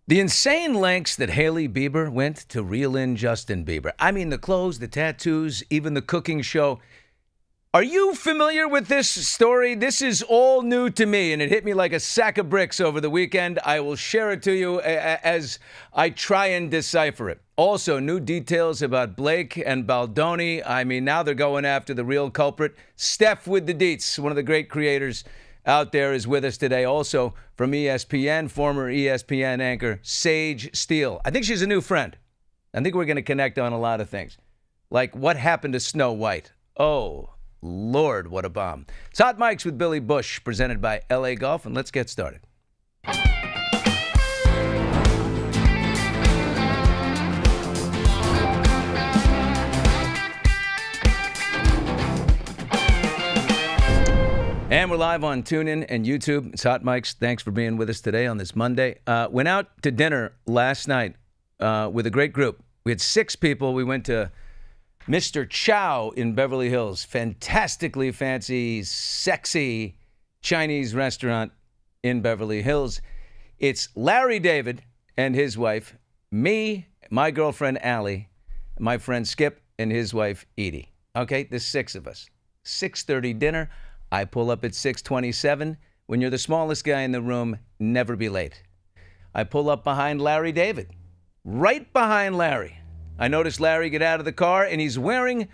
The insane lengths that Hailey Bieber went to reel in Justin Bieber. I mean, the clothes, the tattoos, even the cooking show. Are you familiar with this story? This is all new to me, and it hit me like a sack of bricks over the weekend. I will share it to you as I try and decipher it. Also, new details about Blake and Baldoni. I mean, now they're going after the real culprit. Steph with the deets, one of the great creators out there, is with us today. Also from ESPN, former ESPN anchor Sage Steele. I think she's a new friend. I think we're going to connect on a lot of things. Like what happened to Snow White? Oh, Lord, what a bomb. It's Hot Mics with Billy Bush, presented by LA Golf, and let's get started. And we're live on TuneIn and YouTube. It's Hot Mics. Thanks for being with us today on this Monday. Went out to dinner last night with a great group. We had 6 people. We went to Mr. Chow in Beverly Hills. Fantastically fancy, sexy Chinese restaurant in Beverly Hills. It's Larry David and his wife, me, my girlfriend Allie, my friend Skip, and his wife Edie. Okay, there's 6 of us. 6:30 dinner. I pull up at 6:27. When you're the smallest guy in the room, never be late. I pull up behind Larry David, right behind Larry. I notice Larry get out of the car, and he's wearing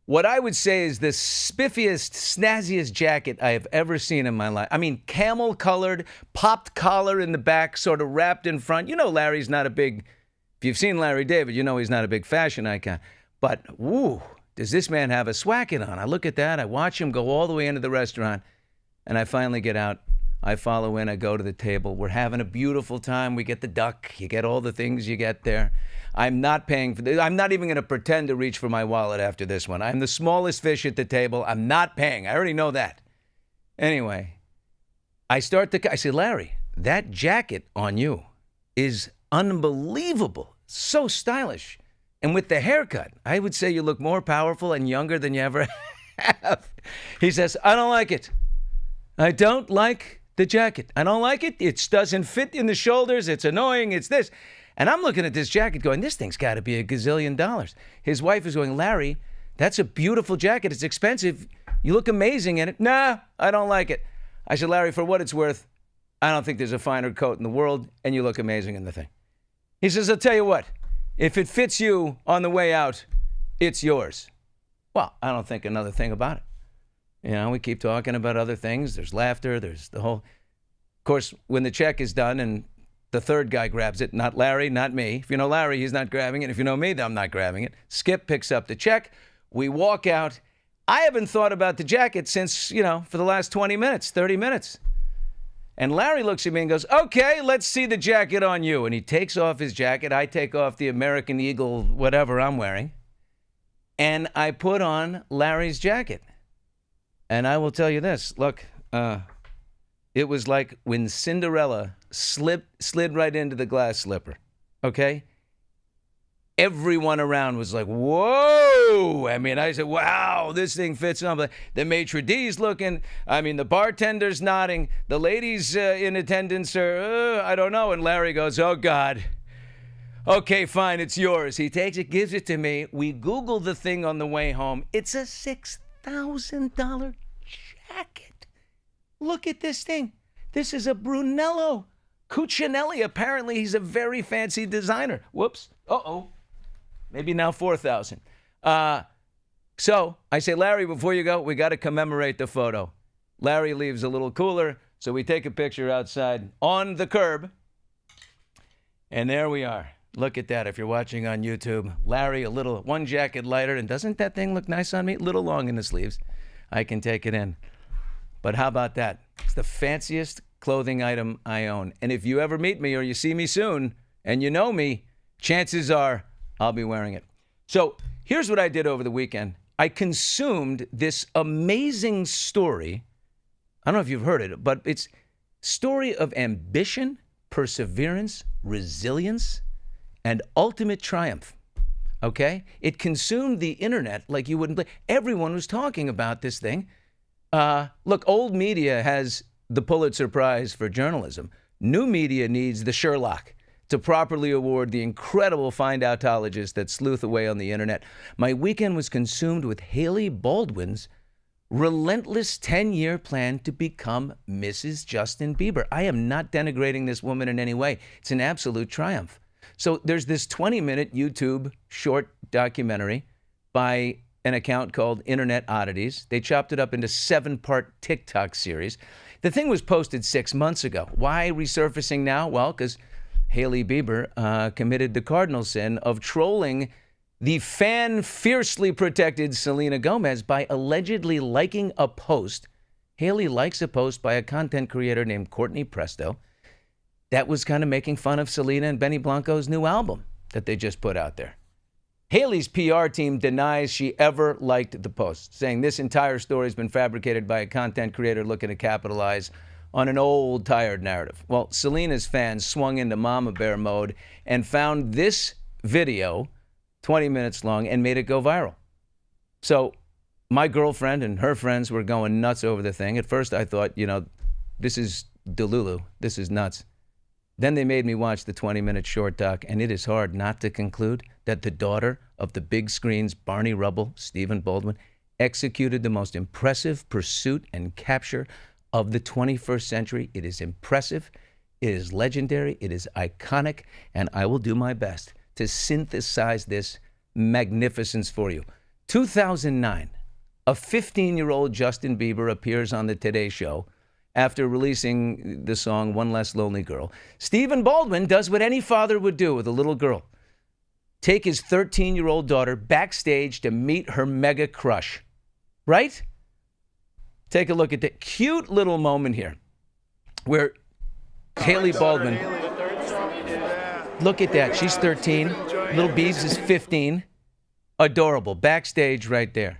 what I would say is the spiffiest, snazziest jacket I have ever seen in my life. I mean, camel-colored, popped collar in the back, sort of wrapped in front. You know Larry's not a big, if you've seen Larry David, you know he's not a big fashion icon. But, woo, does this man have a swacket on? I look at that, I watch him go all the way into the restaurant, and I finally get out. I follow in, I go to the table. We're having a beautiful time. We get the duck. You get all the things you get there. I'm not paying for this. I'm not even going to pretend to reach for my wallet after this one. I'm the smallest fish at the table. I'm not paying. I already know that. Anyway, I say, Larry, that jacket on you is unbelievable. So stylish. And with the haircut, I would say you look more powerful and younger than you ever have. He says, I don't like it. I don't like the jacket. I don't like it. It doesn't fit in the shoulders. It's annoying. It's this. And I'm looking at this jacket going, this thing's got to be $1 gazillion. His wife is going, Larry, that's a beautiful jacket. It's expensive. You look amazing in it. Nah, I don't like it. I said, Larry, for what it's worth, I don't think there's a finer coat in the world, and you look amazing in the thing. He says, I'll tell you what. If it fits you on the way out, it's yours. Well, I don't think another thing about it. You know, we keep talking about other things. There's laughter. There's the whole. Of course, when the check is done and the third guy grabs it, not Larry, not me. If you know Larry, he's not grabbing it. If you know me, then I'm not grabbing it. Skip picks up the check. We walk out. I haven't thought about the jacket since, for the last 20 minutes, 30 minutes. And Larry looks at me and goes, okay, let's see the jacket on you. And he takes off his jacket. I take off the American Eagle, whatever I'm wearing. And I put on Larry's jacket. And I will tell you this. Look, it was like when Cinderella slid right into the glass slipper. Okay? Everyone around was like, whoa. I mean, I said, wow, this thing fits on. But the maitre d's looking. I mean, the bartender's nodding. The ladies in attendance are, I don't know. And Larry goes, oh, God. Okay, fine, it's yours. He takes it, gives it to me. We Googled the thing on the way home. It's a $6,000 jacket. Look at this thing. This is a Brunello Cucinelli. Apparently, he's a very fancy designer. Whoops. Uh-oh. Maybe now 4,000. So I say, Larry, before you go, we got to commemorate the photo. Larry leaves a little cooler, so we take a picture outside on the curb. And there we are. Look at that if you're watching on YouTube. Larry, one jacket lighter. And doesn't that thing look nice on me? A little long in the sleeves. I can take it in. But how about that? It's the fanciest clothing item I own. And if you ever meet me or you see me soon and you know me, chances are I'll be wearing it. So here's what I did over the weekend. I consumed this amazing story. I don't know if you've heard it, but it's story of ambition, perseverance, resilience, and ultimate triumph. Okay? It consumed the internet like you wouldn't believe. Everyone was talking about this thing. Look, old media has the Pulitzer Prize for journalism. New media needs the Sherlock. to properly award the incredible find-outologists that sleuth away on the internet. My weekend was consumed with Hailey Baldwin's relentless 10-year plan to become Mrs. Justin Bieber. I am not denigrating this woman in any way. It's an absolute triumph. So there's this 20-minute YouTube short documentary by an account called Internet Oddities. They chopped it up into 7-part TikTok series. The thing was posted 6 months ago. Why resurfacing now? Well, because Hailey Bieber committed the cardinal sin of trolling the fan-fiercely protected Selena Gomez by allegedly liking a post. Hailey likes a post by a content creator named Courtney Presto that was kind of making fun of Selena and Benny Blanco's new album that they just put out there. Hailey's PR team denies she ever liked the post, saying this entire story has been fabricated by a content creator looking to capitalize on an old, tired narrative. Well, Selena's fans swung into mama bear mode and found this video, 20 minutes long, and made it go viral. So my girlfriend and her friends were going nuts over the thing. At first I thought, this is Delulu. This is nuts. Then they made me watch the 20-minute short doc, and it is hard not to conclude that the daughter of the big screen's Barney Rubble, Stephen Baldwin, executed the most impressive pursuit and capture of the 21st century. It is impressive, it is legendary, it is iconic, and I will do my best to synthesize this magnificence for you. 2009, a 15-year-old Justin Bieber appears on the Today Show after releasing the song One Less Lonely Girl. Stephen Baldwin does what any father would do with a little girl. Take his 13-year-old daughter backstage to meet her mega crush. Right? Take a look at the cute little moment here where Hailey Baldwin, look at that, she's 13, little Biebs is 15. Adorable, backstage right there.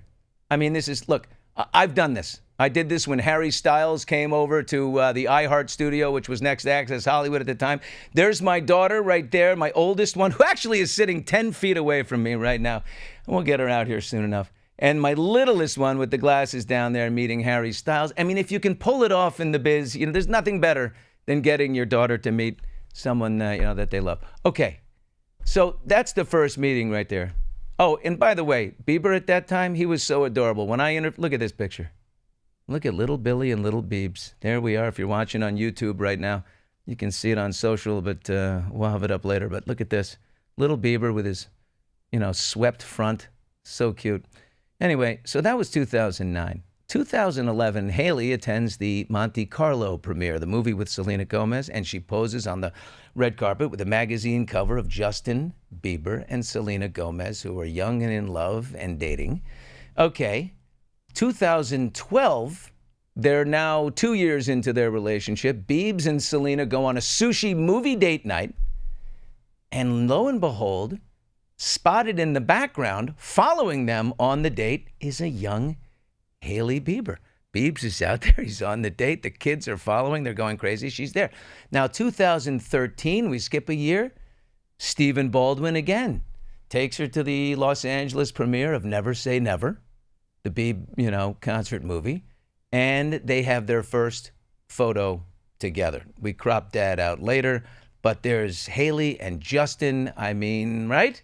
I mean, this is, look, I've done this. I did this when Harry Styles came over to the iHeart studio, which was Next Access Hollywood at the time. There's my daughter right there, my oldest one, who actually is sitting 10 feet away from me right now. We'll get her out here soon enough. And my littlest one with the glasses down there meeting Harry Styles. I mean, if you can pull it off in the biz, there's nothing better than getting your daughter to meet someone, that they love. Okay, so that's the first meeting right there. Oh, and by the way, Bieber at that time, he was so adorable. When look at this picture. Look at little Billy and little Biebs. There we are. If you're watching on YouTube right now, you can see it on social, but we'll have it up later. But look at this. Little Bieber with his, swept front. So cute. Anyway, so that was 2009. 2011, Hailey attends the Monte Carlo premiere, the movie with Selena Gomez, and she poses on the red carpet with a magazine cover of Justin Bieber and Selena Gomez, who are young and in love and dating. Okay. 2012, they're now 2 years into their relationship. Biebs and Selena go on a sushi movie date night. And lo and behold, spotted in the background, following them on the date, is a young Hailey Bieber. Biebs is out there. He's on the date. The kids are following. They're going crazy. She's there. Now, 2013, we skip a year. Stephen Baldwin again takes her to the Los Angeles premiere of Never Say Never, the Bieb, concert movie, and they have their first photo together. We crop that out later, but there's Hailey and Justin. I mean, right?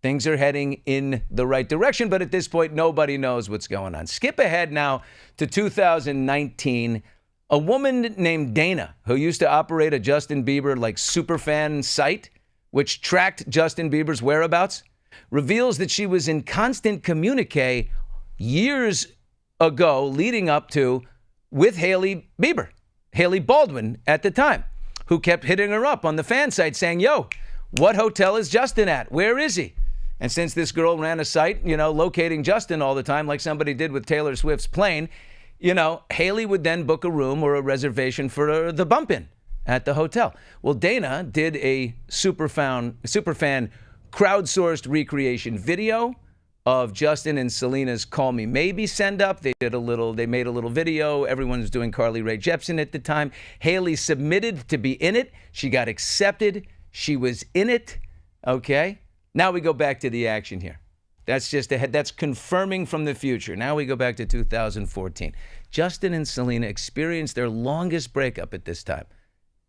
Things are heading in the right direction, but at this point, nobody knows what's going on. Skip ahead now to 2019. A woman named Dana, who used to operate a Justin Bieber superfan site, which tracked Justin Bieber's whereabouts, reveals that she was in constant communique years ago, leading up to, with Hailey Bieber, Hailey Baldwin at the time, who kept hitting her up on the fan site saying, yo, what hotel is Justin at? Where is he? And since this girl ran a site, locating Justin all the time, like somebody did with Taylor Swift's plane, Hailey would then book a room or a reservation for the bump-in at the hotel. Well, Dana did a superfan crowdsourced recreation video of Justin and Selena's Call Me Maybe send up. They made a little video. Everyone was doing Carly Rae Jepsen at the time. Hailey submitted to be in it. She got accepted. She was in it. Okay. Now we go back to the action here. That's just ahead. That's confirming from the future. Now we go back to 2014. Justin and Selena experienced their longest breakup at this time.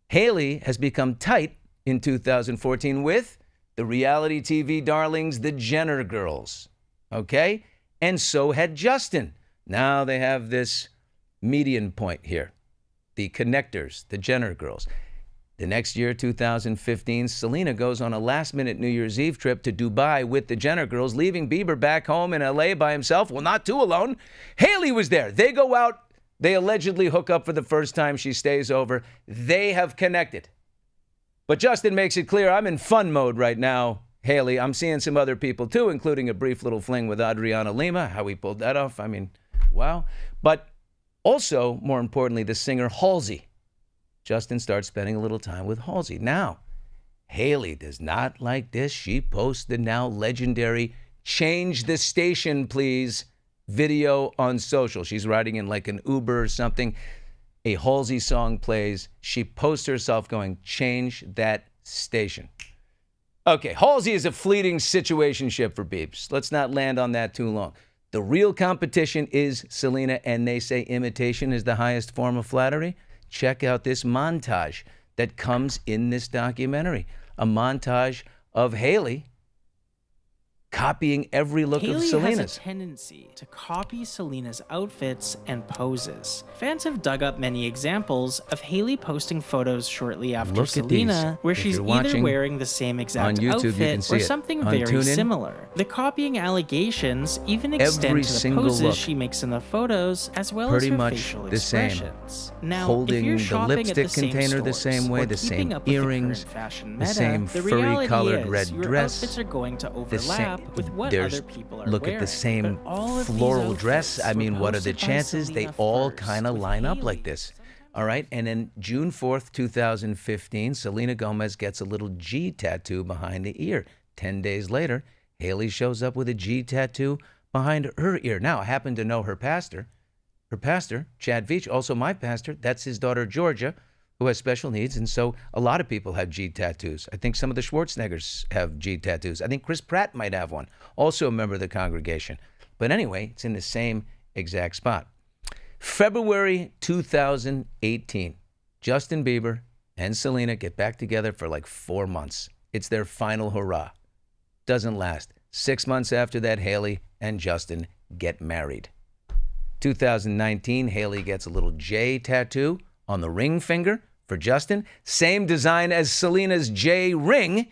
Hailey has become tight in 2014 with the reality TV darlings, the Jenner girls. Okay? And so had Justin. Now they have this median point here. The connectors, the Jenner girls. The next year, 2015, Selena goes on a last-minute New Year's Eve trip to Dubai with the Jenner girls, leaving Bieber back home in L.A. by himself. Well, not too alone. Hailey was there. They go out. They allegedly hook up for the first time. She stays over. They have connected. But Justin makes it clear, I'm in fun mode right now, Hailey. I'm seeing some other people, too, including a brief little fling with Adriana Lima. How he pulled that off, I mean, wow. But also, more importantly, the singer Halsey. Justin starts spending a little time with Halsey. Now, Hailey does not like this. She posts the now legendary "Change the Station, Please" video on social. She's riding in like an Uber or something. A Halsey song plays. She posts herself going, "Change that station." Okay, Halsey is a fleeting situationship for Biebs. Let's not land on that too long. The real competition is Selena, and they say imitation is the highest form of flattery. Check out this montage that comes in this documentary. A montage of Hailey copying every look of Selena's. Hailey has a tendency to copy Selena's outfits and poses. Fans have dug up many examples of Hailey posting photos shortly after Selena, where she's either wearing the same exact outfit or something very similar. The copying allegations even extend to the poses she makes in the photos, as well as her facial expressions. Now, holding if you're the shopping lipstick at the container same the same way, the same earrings, the same furry-colored red dress, outfits are going to overlap with what other people are look wearing. at the same floral dress. I mean, what are the chances? They all kind of line up like this. All right. And then June 4th, 2015, Selena Gomez gets a little G tattoo behind the ear. 10 days later, Hailey shows up with a G tattoo behind her ear. Now, I happen to know her pastor. Her pastor, Chad Veach, also my pastor. That's his daughter, Georgia, who has special needs. And so a lot of people have G tattoos. I think some of the Schwarzeneggers have G tattoos. I think Chris Pratt might have one, also a member of the congregation. But anyway, it's in the same exact spot. February 2018, Justin Bieber and Selena get back together for like 4 months. It's their final hurrah. Doesn't last. 6 months after that, Hailey and Justin get married. 2019, Hailey gets a little J tattoo on the ring finger for Justin. Same design as Selena's J ring.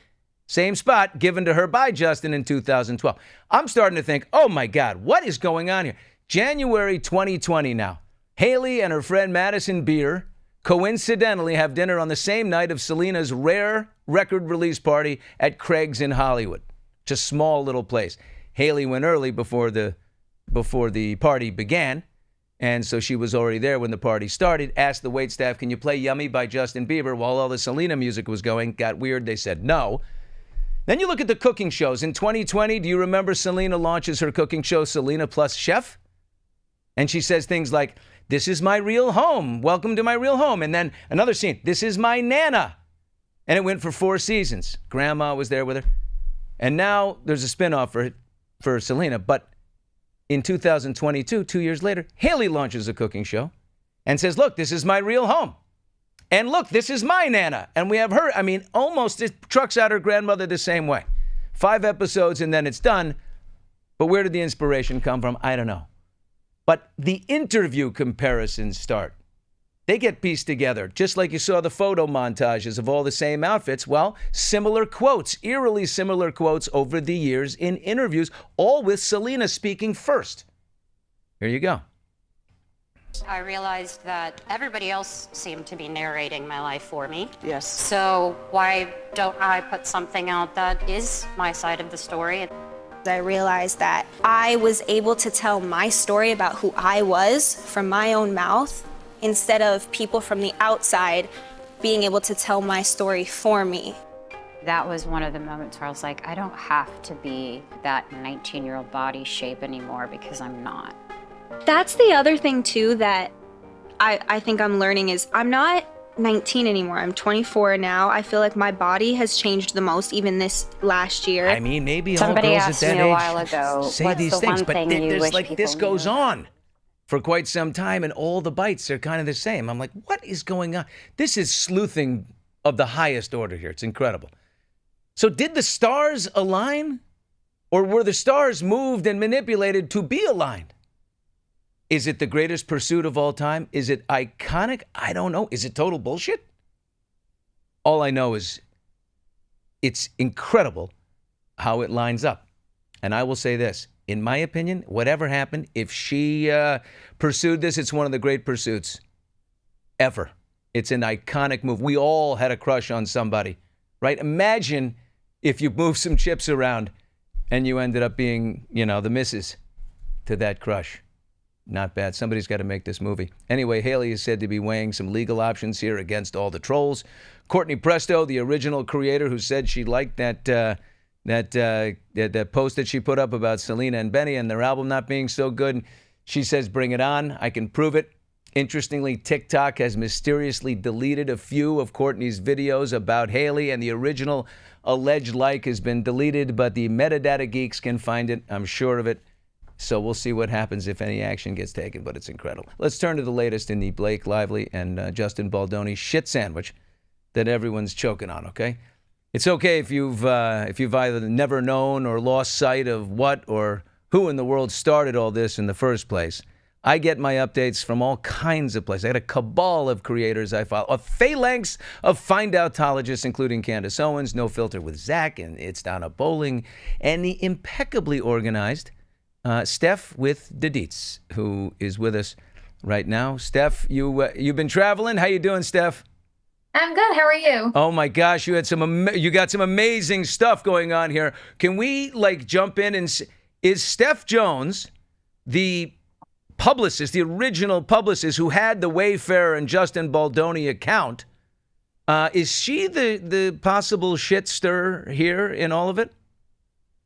Same spot given to her by Justin in 2012. I'm starting to think, oh my God, what is going on here? January 2020 now. Hailey and her friend Madison Beer coincidentally have dinner on the same night of Selena's rare record release party at Craig's in Hollywood. Just a small little place. Hailey went early before the party began. And so she was already there when the party started, asked the waitstaff, can you play Yummy by Justin Bieber while all the Selena music was going? Got weird. They said no. Then you look at the cooking shows. In 2020, do you remember Selena launches her cooking show, Selena Plus Chef? And she says things like, this is my real home. Welcome to my real home. And then another scene, this is my Nana. And it went for 4 seasons. Grandma was there with her. And now there's a spinoff for Selena, but in 2022, 2 years later, Hailey launches a cooking show and says, look, this is my real home. And look, this is my Nana. And we have her. I mean, almost it trucks out her grandmother the same way. 5 episodes and then it's done. But where did the inspiration come from? I don't know. But the interview comparisons start. They get pieced together, just like you saw the photo montages of all the same outfits. Well, similar quotes, eerily similar quotes over the years in interviews, all with Selena speaking first. Here you go. I realized that everybody else seemed to be narrating my life for me. Yes. So why don't I put something out that is my side of the story? I realized that I was able to tell my story about who I was from my own mouth, instead of people from the outside being able to tell my story for me. That was one of the moments where I was like, I don't have to be that 19-year-old body shape anymore because I'm not. That's the other thing too that I think I'm learning is I'm not 19 anymore. I'm 24 now. I feel like my body has changed the most even this last year. I mean, maybe Somebody all girls asked at that me a age while ago, say what's these the things, one but thing you there's wish like this people goes knew? on for quite some time, and all the bites are kind of the same. I'm like, what is going on? This is sleuthing of the highest order here. It's incredible. So did the stars align? Or were the stars moved and manipulated to be aligned? Is it the greatest pursuit of all time? Is it iconic? I don't know. Is it total bullshit? All I know is it's incredible how it lines up. And I will say this. In my opinion, whatever happened, if she pursued this, it's one of the great pursuits ever. It's an iconic move. We all had a crush on somebody, right? Imagine if you moved some chips around and you ended up being, the missus to that crush. Not bad. Somebody's got to make this movie. Anyway, Hailey is said to be weighing some legal options here against all the trolls. Courtney Presto, the original creator who said she liked that post that she put up about Selena and Benny and their album not being so good. She says, bring it on. I can prove it. Interestingly, TikTok has mysteriously deleted a few of Courtney's videos about Hailey, and the original alleged like has been deleted, but the metadata geeks can find it. I'm sure of it. So we'll see what happens if any action gets taken, but it's incredible. Let's turn to the latest in the Blake Lively and Justin Baldoni shit sandwich that everyone's choking on, okay? It's okay if you've either never known or lost sight of what or who in the world started all this in the first place. I get my updates from all kinds of places. I got a cabal of creators I follow, a phalanx of find-outologists, including Candace Owens, No Filter with Zach, and It's Donna Bowling, and the impeccably organized Steph with the Deets, who is with us right now. Steph, you've been traveling. How you doing, Steph? I'm good. How are you? Oh my gosh, you got some amazing stuff going on here. Can we jump in and is Steph Jones the publicist, the original publicist who had the Wayfair and Justin Baldoni account? Is she the possible shit stir here in all of it?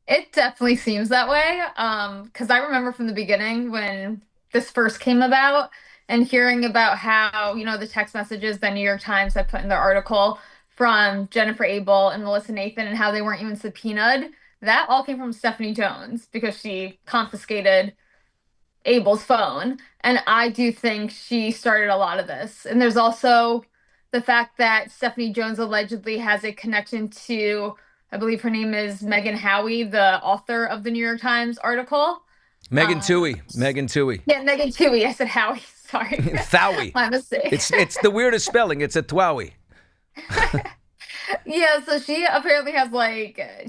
It definitely seems that way. Because I remember from the beginning when this first came about and hearing about how, the text messages the New York Times had put in their article from Jennifer Abel and Melissa Nathan and how they weren't even subpoenaed. That all came from Stephanie Jones because she confiscated Abel's phone. And I do think she started a lot of this. And there's also the fact that Stephanie Jones allegedly has a connection to, I believe her name is Megan Howie, the author of the New York Times article. Megan Twohey. Megan Twohey. Yeah, Megan Twohey. I said Howie. Sorry. Twowie. My mistake. It's the weirdest spelling. It's a Twowie. Yeah, so she apparently has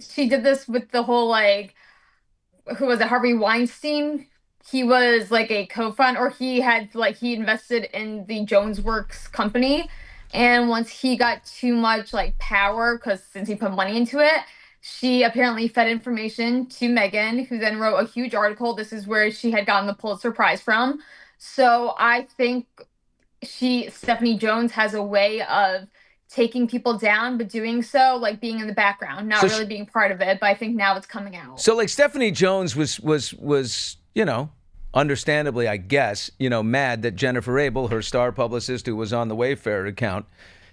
she did this with the whole who was it, Harvey Weinstein? He was a co-founder, or he had he invested in the Jones Works company. And once he got too much power, because since he put money into it, she apparently fed information to Megan, who then wrote a huge article. This is where she had gotten the Pulitzer Prize from. So I think Stephanie Jones has a way of taking people down, but doing so being in the background, not really being part of it. But I think now it's coming out. So Stephanie Jones was understandably, I guess, mad that Jennifer Abel, her star publicist who was on the Wayfair account,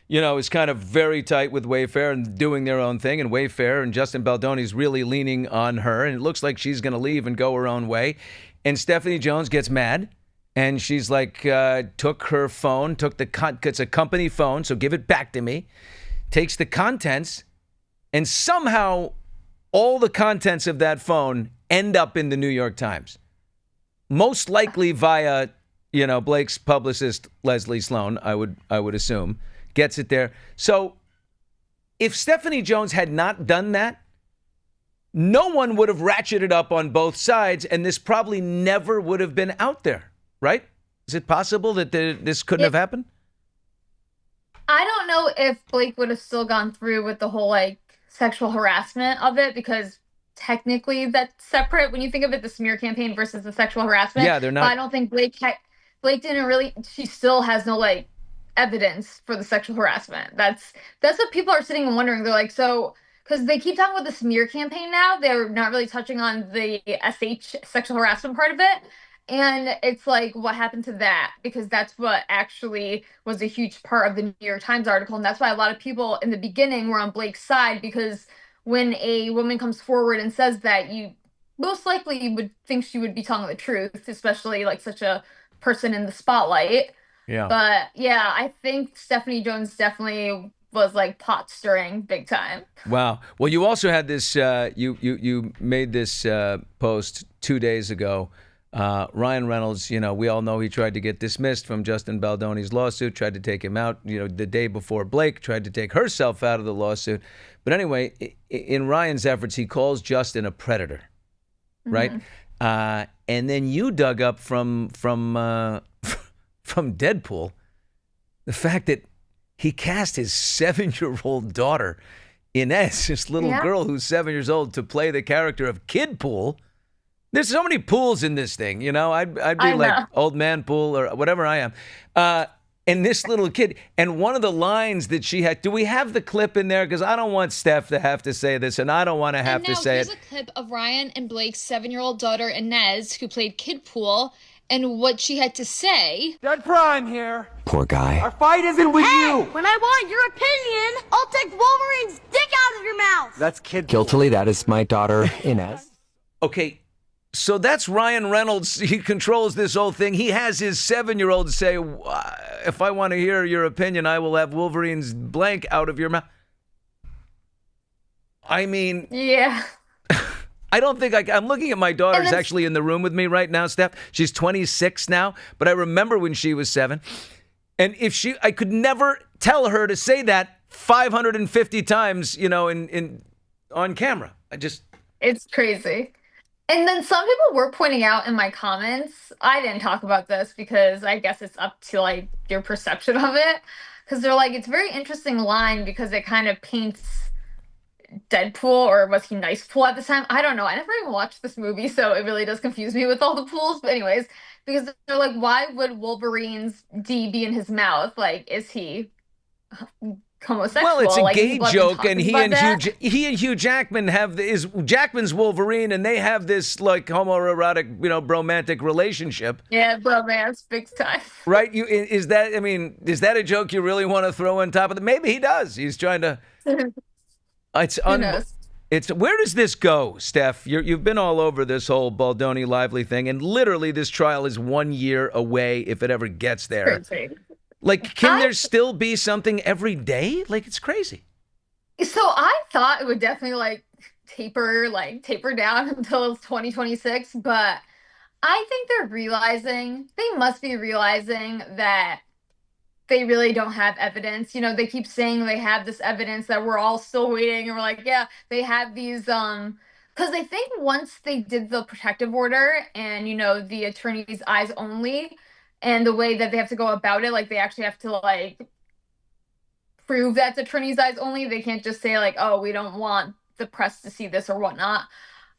is kind of very tight with Wayfair and doing their own thing. And Wayfair and Justin Baldoni's really leaning on her. And it looks like she's going to leave and go her own way. And Stephanie Jones gets mad. And she's took her phone, it's a company phone, so give it back to me. Takes the contents, and somehow all the contents of that phone end up in the New York Times. Most likely via, Blake's publicist, Leslie Sloan, I would assume, gets it there. So if Stephanie Jones had not done that, no one would have ratcheted up on both sides, and this probably never would have been out there. Right? Is it possible that this couldn't have happened? I don't know if Blake would have still gone through with the whole sexual harassment of it, because technically that's separate when you think of it, the smear campaign versus the sexual harassment. Yeah, they're not. But I don't think Blake didn't really. She still has no evidence for the sexual harassment. That's what people are sitting and wondering. They're so. Because they keep talking about the smear campaign now. They're not really touching on the SH sexual harassment part of it. And it's what happened to that? Because that's what actually was a huge part of the New York Times article. And that's why a lot of people in the beginning were on Blake's side, because when a woman comes forward and says that, you most likely would think she would be telling the truth, especially such a person in the spotlight. Yeah. But yeah, I think Stephanie Jones definitely was like pot stirring big time. Wow. Well, you also had this. You made this post 2 days ago. Ryan Reynolds, we all know he tried to get dismissed from Justin Baldoni's lawsuit, tried to take him out, the day before Blake tried to take herself out of the lawsuit. But anyway, in Ryan's efforts, he calls Justin a predator, right? And then you dug up from Deadpool the fact that he cast his 7-year-old daughter, Inez, this little girl who's 7 years old, to play the character of Kid Pool. There's so many pools in this thing, I'd be like old man pool or whatever I am. And this little kid, and one of the lines that she had, do we have the clip in there? Because I don't want Steph to have to say this, and I don't want to have to say it. Here's a clip of Ryan and Blake's 7-year-old daughter, Inez, who played Kid Pool, and what she had to say. Dead Prime here. Poor guy. Our fight isn't with you. When I want your opinion, I'll take Wolverine's dick out of your mouth. That's Kid Pool. Guiltily, that is my daughter, Inez. Okay. So that's Ryan Reynolds. He controls this whole thing. He has his 7-year-old say, if I want to hear your opinion, I will have Wolverine's blank out of your mouth. I mean... Yeah. I don't think I'm looking at my daughter's actually in the room with me right now, Steph. She's 26 now, but I remember when she was 7. And I could never tell her to say that 550 times, on camera. It's crazy. And then some people were pointing out in my comments, I didn't talk about this because I guess it's up to like your perception of it. Because they're like, it's a very interesting line because it kind of paints Deadpool, or was he Nice Pool at the time? I don't know. I never even watched this movie, so it really does confuse me with all the pools. But anyways, because they're like, why would Wolverine's D be in his mouth? Like, is he homosexual? Well, it's a like, gay joke, and he and Hugh Jackman is Jackman's Wolverine, and they have this like homoerotic, bromantic relationship. Yeah, bromance, big time. Right? Is that a joke you really want to throw on top of it? Maybe he does. He's trying to. Who knows? Where does this go, Steph? You've been all over this whole Baldoni-Lively thing, and literally this trial is 1 year away if it ever gets there. Crazy. Like, can there still be something every day? Like, it's crazy. So I thought it would definitely taper down until 2026, but I think they must be realizing that they really don't have evidence. They keep saying they have this evidence that we're all still waiting, and we're like, yeah, they have these, because I think once they did the protective order and, the attorney's eyes only, and the way that they have to go about it, they actually have to, prove that's attorney's eyes only. They can't just say, oh, we don't want the press to see this or whatnot.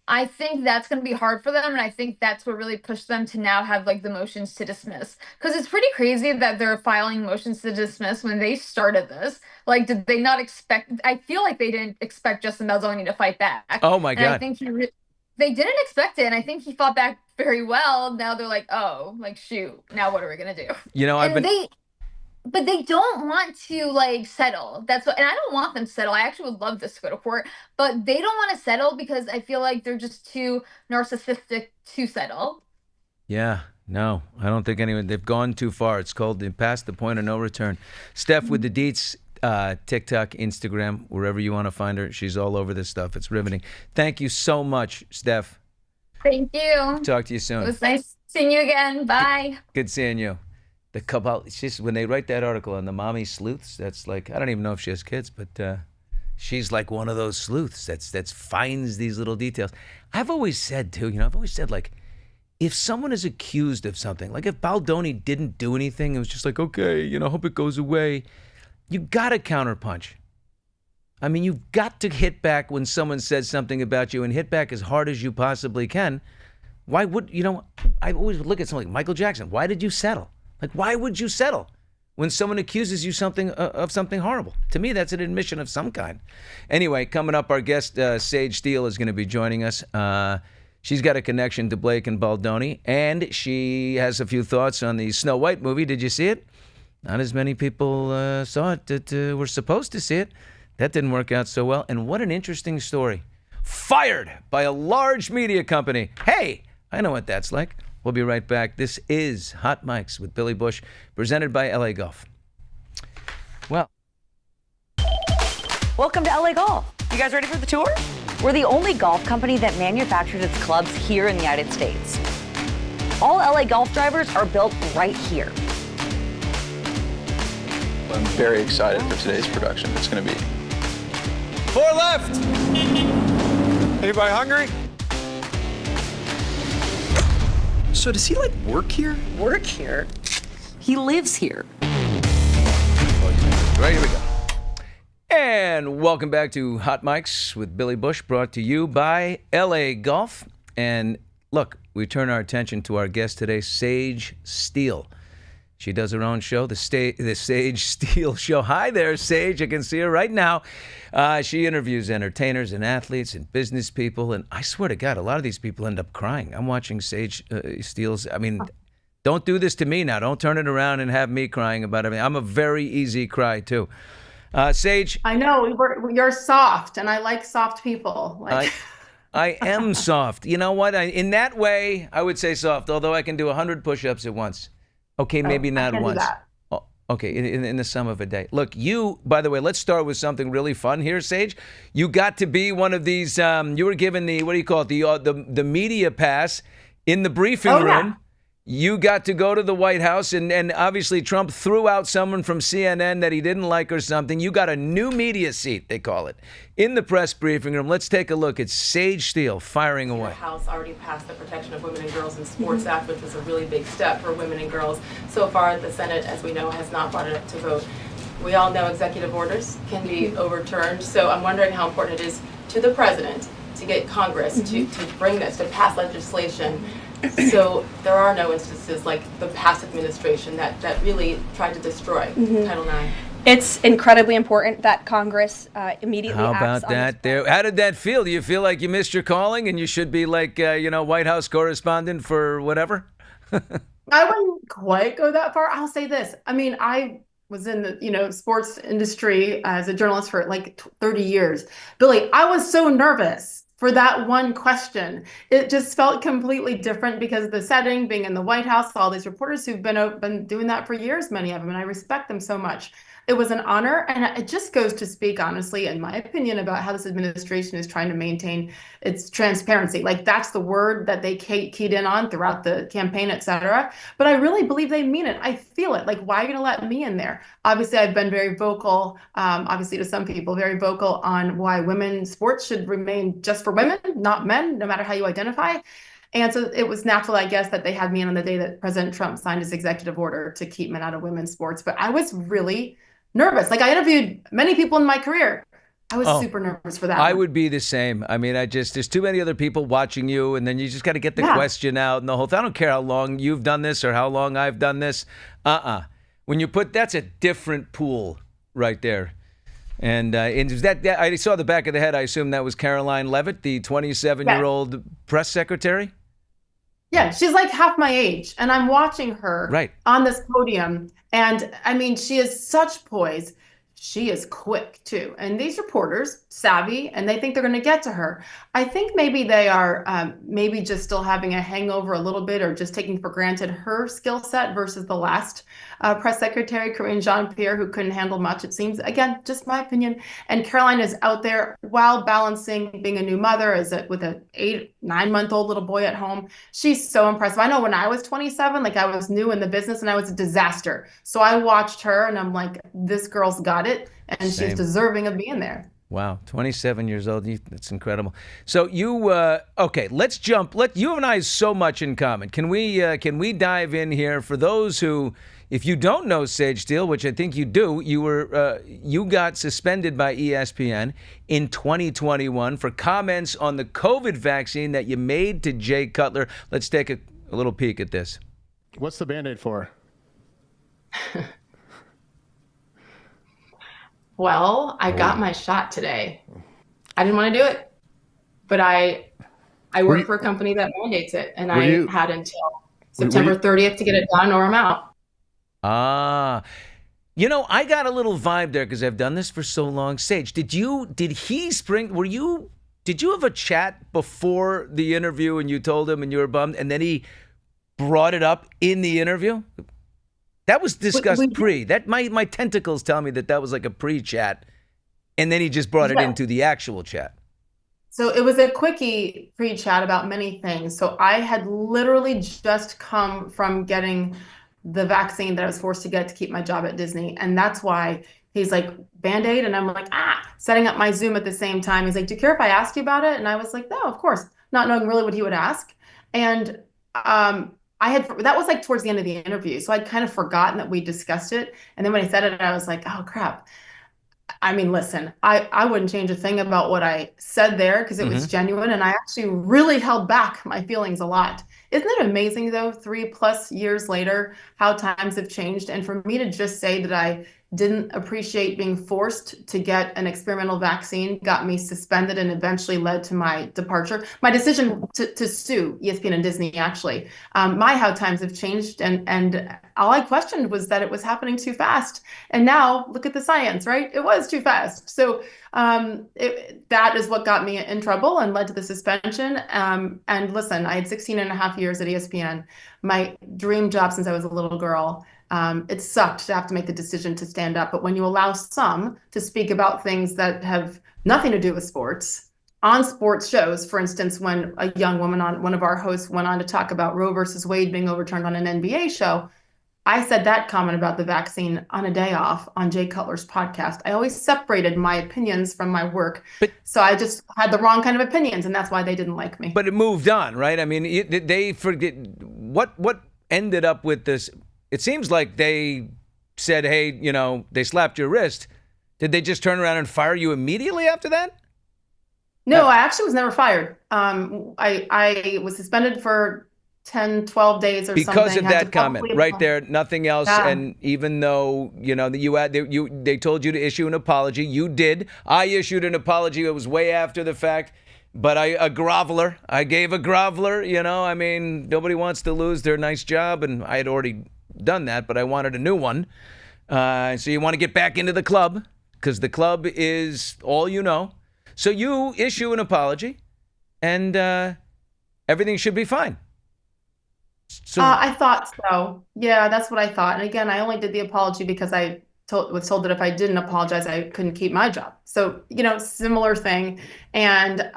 I think that's going to be hard for them, and I think that's what really pushed them to now have, the motions to dismiss. Because it's pretty crazy that they're filing motions to dismiss when they started this. Did they not expect... I feel like they didn't expect Justin Baldoni to fight back. Oh, my God. And I think they didn't expect it, and I think he fought back very well. Now they're like, oh, shoot, now what are we going to do? But they don't want to settle. And I don't want them to settle. I actually would love this to go to court, but they don't want to settle because I feel like they're just too narcissistic to settle. Yeah, no, I don't think they've gone too far. It's called past the point of no return. Steph with the deets, TikTok, Instagram, wherever you want to find her. She's all over this stuff. It's riveting. Thank you so much, Steph. Thank you. Talk to you soon. It was nice seeing you again. Bye. Good seeing you. The cabal, when they write that article on the mommy sleuths, that's I don't even know if she has kids, but she's like one of those sleuths that's finds these little details. I've always said too, if someone is accused of something, if Baldoni didn't do anything, it was just okay, hope it goes away. You got to counterpunch. I mean, you've got to hit back when someone says something about you, and hit back as hard as you possibly can. Why would, I always look at someone like Michael Jackson. Why did you settle? Why would you settle when someone accuses you of something horrible? To me, that's an admission of some kind. Anyway, coming up, our guest, Sage Steele, is going to be joining us. She's got a connection to Blake and Baldoni, and she has a few thoughts on the Snow White movie. Did you see it? Not as many people saw it that were supposed to see it. That didn't work out so well. And what an interesting story. Fired by a large media company. Hey, I know what that's like. We'll be right back. This is Hot Mics with Billy Bush, presented by LA Golf. Well, Welcome to LA Golf. You guys ready for the tour? We're the only golf company that manufactures its clubs here in the United States. All LA golf drivers are built right here. I'm very excited for today's production. It's going to be 4 left. Anybody hungry? So does he like work here? Work here? He lives here. Right, here we go. And welcome back to Hot Mics with Billy Bush, brought to you by LA Golf. And look, we turn our attention to our guest today, Sage Steele. She does her own show, the Sage Steele Show. Hi there, Sage. I can see her right now. She interviews entertainers and athletes and business people. And I swear to God, a lot of these people end up crying. I'm watching Sage Steele's. I mean, don't do this to me now. Don't turn it around and have me crying about everything. I'm a very easy cry, too. Sage. I know you're soft, and I like soft people. I am soft. You know what? In that way, I would say soft, although I can do 100 push-ups at once. Okay, maybe not once. Oh, okay, in the sum of a day. Look, you, by the way, let's start with something really fun here, Sage. You got to be one of these, you were given the, what do you call it, the media pass in the briefing room. Yeah. You got to go to the White House, and obviously Trump threw out someone from CNN that he didn't like or something. You got a new media seat, they call it, in the press briefing room. Let's take a look at Sage Steele firing away. The House already passed the Protection of Women and Girls in Sports Act, which was a really big step for women and girls. So far, the Senate, as we know, has not brought it up to vote. We all know executive orders can be overturned, so I'm wondering how important it is to the president to get Congress to bring this, to pass legislation. So there are no instances like the past administration that really tried to destroy Title IX. It's incredibly important that Congress immediately acts on this. How about that there? How did that feel? Do you feel like you missed your calling and you should be like, White House correspondent for whatever? I wouldn't quite go that far. I'll say this. I mean, I was in the, sports industry as a journalist for like 30 years. Billy, I was so nervous for that one question. It just felt completely different because of the setting, being in the White House, all these reporters who've been doing that for years, many of them, and I respect them so much. It was an honor, and it just goes to speak, honestly, in my opinion, about how this administration is trying to maintain its transparency. Like, that's the word that they keyed in on throughout the campaign, et cetera. But I really believe they mean it. I feel it. Like, why are you going to let me in there? Obviously, I've been very vocal, obviously to some people, very vocal on why women's sports should remain just for women, not men, no matter how you identify. And so it was natural, I guess, that they had me in on the day that President Trump signed his executive order to keep men out of women's sports. But I was really nervous. Like, I interviewed many people in my career. I was super nervous for that. I would be the same. I mean, there's too many other people watching you, and then you just got to get the question out and the whole thing. I don't care how long you've done this or how long I've done this. When you that's a different pool right there. And that I saw the back of the head. I assume that was Caroline Leavitt, the 27-year-old press secretary. Yeah, she's like half my age, and I'm watching her on this podium. And I mean, she has such poise. She is quick too. And these reporters, savvy, and they think they're going to get to her. I think maybe they are maybe just still having a hangover a little bit, or just taking for granted her skill set versus the last press secretary, Karine Jean-Pierre, who couldn't handle much, it seems. Again, just my opinion. And Caroline is out there while balancing being a new mother with a 9-month-old little boy at home. She's so impressive. I know when I was 27, like, I was new in the business and I was a disaster. So I watched her and I'm like, this girl's got it. And she's deserving of being there. Wow, 27 years old. That's incredible. So you, okay, let's jump. You and I have so much in common. Can we dive in here for those who, if you don't know Sage Steele, which I think you do, you got suspended by ESPN in 2021 for comments on the COVID vaccine that you made to Jay Cutler. Let's take a little peek at this. What's the Band-Aid for? Well, I got my shot today. I didn't want to do it, but I work for a company that mandates it, and I had until September 30th to get it done, or I'm out. I got a little vibe there because I've done this for so long. Sage, did you have a chat before the interview and you told him and you were bummed, and then he brought it up in the interview? That was discussed pre. That my tentacles tell me that was like a pre-chat. And then he just brought it into the actual chat. So it was a quickie pre-chat about many things. So I had literally just come from getting the vaccine that I was forced to get to keep my job at Disney. And that's why he's like, Band-Aid? And I'm like, setting up my Zoom at the same time. He's like, do you care if I asked you about it? And I was like, no, of course, not knowing really what he would ask. And that was like towards the end of the interview. So I'd kind of forgotten that we discussed it. And then when he said it, I was like, oh crap. I mean, listen, I wouldn't change a thing about what I said there because it was genuine. And I actually really held back my feelings a lot. Isn't it amazing, though, 3+ years later, how times have changed? And for me to just say that I didn't appreciate being forced to get an experimental vaccine got me suspended and eventually led to my departure. My decision to sue ESPN and Disney, actually. How times have changed. And all I questioned was that it was happening too fast. And now look at the science, right? It was too fast. So that is what got me in trouble and led to the suspension. And listen, I had 16.5 years at ESPN, my dream job since I was a little girl. It sucked to have to make the decision to stand up. But when you allow some to speak about things that have nothing to do with sports, on sports shows, for instance, when a young woman on one of our hosts went on to talk about Roe versus Wade being overturned on an NBA show, I said that comment about the vaccine on a day off on Jay Cutler's podcast. I always separated my opinions from my work. So I just had the wrong kind of opinions, and that's why they didn't like me. But it moved on, right? I mean, they forget what ended up with this. It seems like they said, hey, they slapped your wrist. Did they just turn around and fire you immediately after that? No, I actually was never fired. I was suspended for 10, 12 days or something. Because of that comment right there, nothing else. Yeah. And even though, they told you to issue an apology, you did. I issued an apology. It was way after the fact. But I gave a groveler, I mean, nobody wants to lose their nice job. And I had already done that, but I wanted a new one. So you want to get back into the club because the club is all you know. So you issue an apology and everything should be fine. So I thought so. Yeah, that's what I thought. And again, I only did the apology because I was told that if I didn't apologize, I couldn't keep my job. So, similar thing. And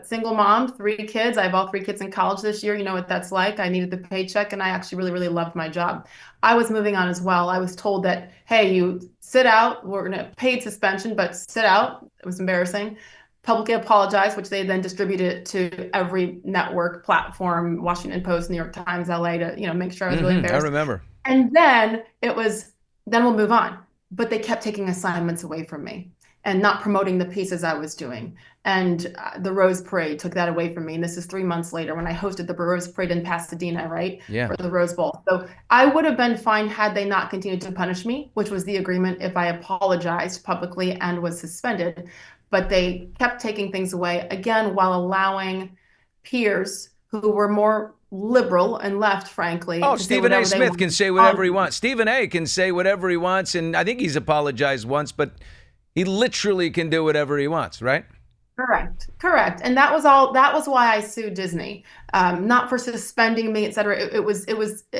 single mom, 3 kids. I have all 3 kids in college this year. You know what that's like. I needed the paycheck and I actually really, really loved my job. I was moving on as well. I was told that, hey, you sit out. We're going to paid suspension, but sit out. It was embarrassing. Publicly apologize, which they then distributed to every network platform, Washington Post, New York Times, LA, to make sure I was really embarrassed. I remember. And then then we'll move on. But they kept taking assignments away from me and not promoting the pieces I was doing. And the Rose Parade took that away from me. And this is 3 months later when I hosted the Rose Parade in Pasadena, right? Yeah. For the Rose Bowl. So I would have been fine had they not continued to punish me, which was the agreement if I apologized publicly and was suspended. But they kept taking things away, again, while allowing peers who were more liberal and left, frankly. Oh, Stephen A. Smith can say whatever he wants. Stephen A. can say whatever he wants, and I think he's apologized once, but he literally can do whatever he wants, right? Correct. And that was why I sued Disney, not for suspending me, et cetera. It was,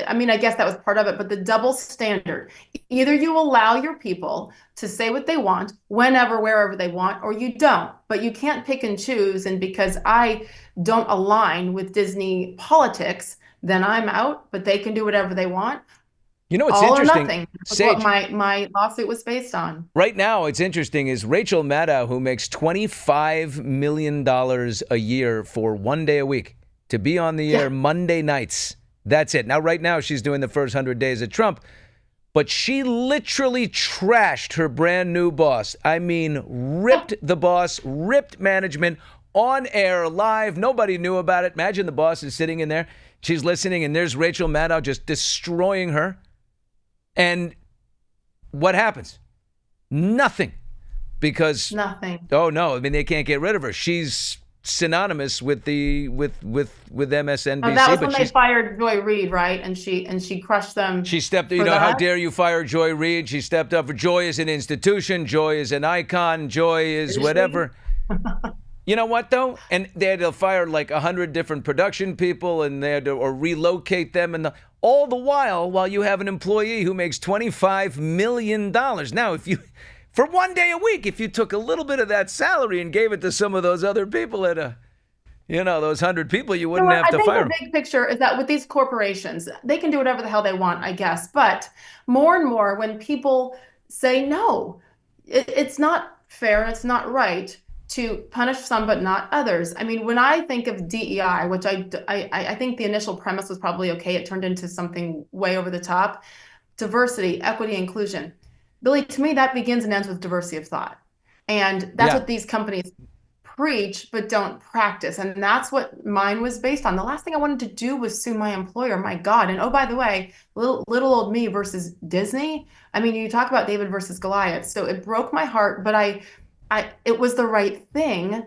I mean, I guess that was part of it, but the double standard, either you allow your people to say what they want, whenever, wherever they want, or you don't, but you can't pick and choose. And because I don't align with Disney politics, then I'm out, but they can do whatever they want. It's all interesting. Or nothing. That's what my lawsuit was based on. Right now, it's interesting is Rachel Maddow, who makes $25 million a year for 1 day a week to be on the air Monday nights. That's it. Now, right now, she's doing the first 100 days of Trump, but she literally trashed her brand new boss. I mean, ripped the boss, ripped management on air, live. Nobody knew about it. Imagine the boss is sitting in there. She's listening, and there's Rachel Maddow just destroying her. And what happens? Nothing. Nothing. Oh no! I mean, they can't get rid of her. She's synonymous with MSNBC. Oh, that was when they fired Joy Reid, right? And she crushed them. She stepped. How dare you fire Joy Reid? She stepped up. Joy is an institution. Joy is an icon. Joy is whatever. You know what, though? And they had to fire like 100 different production people, and they had to relocate them, and all the while you have an employee who makes $25 million. Now, if for one day a week. If you took a little bit of that salary and gave it to some of those other people at those 100 people, you wouldn't have to fire them. I think the big picture is that with these corporations, they can do whatever the hell they want, I guess. But more and more, when people say no, it's not fair and it's not right to punish some but not others. I mean, when I think of DEI, which I think the initial premise was probably okay, it turned into something way over the top. Diversity, equity, inclusion. Billy, to me, that begins and ends with diversity of thought. And that's what these companies preach but don't practice. And that's what mine was based on. The last thing I wanted to do was sue my employer. My God. And oh, by the way, little old me versus Disney. I mean, you talk about David versus Goliath. So it broke my heart, but it was the right thing